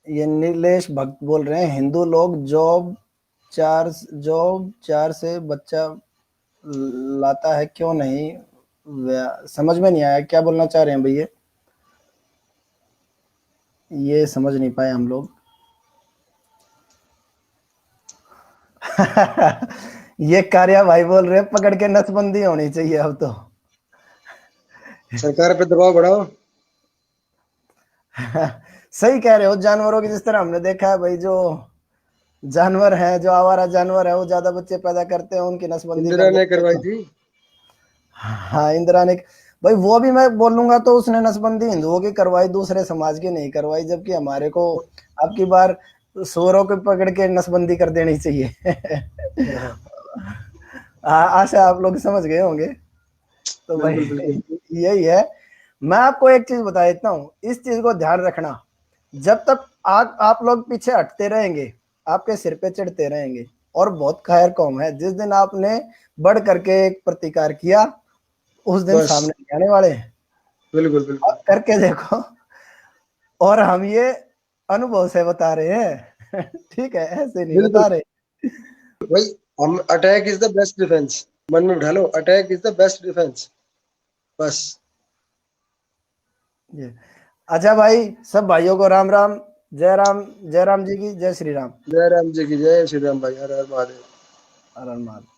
ये नीलेश भक्त बोल रहे हैं, हिंदू लोग जॉब चार से बच्चा लाता है क्यों नहीं? समझ में नहीं आया क्या बोलना चाह रहे हैं भैया, ये समझ नहीं पाए हम लोग। ये कार्या भाई बोल रहे हैं पकड़ के नसबंदी होनी चाहिए अब तो। सरकार पे दबाव बढ़ाओ। सही कह रहे हो। जानवरों की जिस तरह हमने देखा है भाई, जो जानवर है, जो आवारा जानवर है, वो ज्यादा बच्चे पैदा करते हैं, उनकी नसबंदी इंदिरा कर ने देते करवाई हैं। थी। हाँ, इंदिरा ने भाई, वो भी मैं बोलूंगा तो उसने नसबंदी हिंदुओं की करवाई, दूसरे समाज की नहीं करवाई। जबकि हमारे को अब की बार सूअरों को पकड़ के नसबंदी कर देनी चाहिए। हाँ, आशा आप लोग समझ गए होंगे। तो भाई बिल्कुल बिल्कुल। यही है। मैं आपको एक चीज बता देता हूँ, इस चीज को ध्यान रखना। जब तक आप लोग पीछे हटते रहेंगे, आपके सिर पे चढ़ते रहेंगे और बहुत खैर कौम है। जिस दिन आपने बढ़ करके एक प्रतिकार किया, उस दिन बस सामने नहीं आने वाले हैं। बिल्कुल बिल्कुल। अब करके देखो। और हम ये अनुभव से बता रहे हैं। ठीक है, ऐसे नहीं बिल्कुल बता रहे। भाई, हम attack is the best defence, मन में बिठा लो, attack is the best defence. बस। ये अच्छा भाई, सब भाइयों को राम राम। जय राम जी की जय श्री राम। जय राम जी की जय, श्री राम भाई, हर हर महादेव। हर हर महादेव।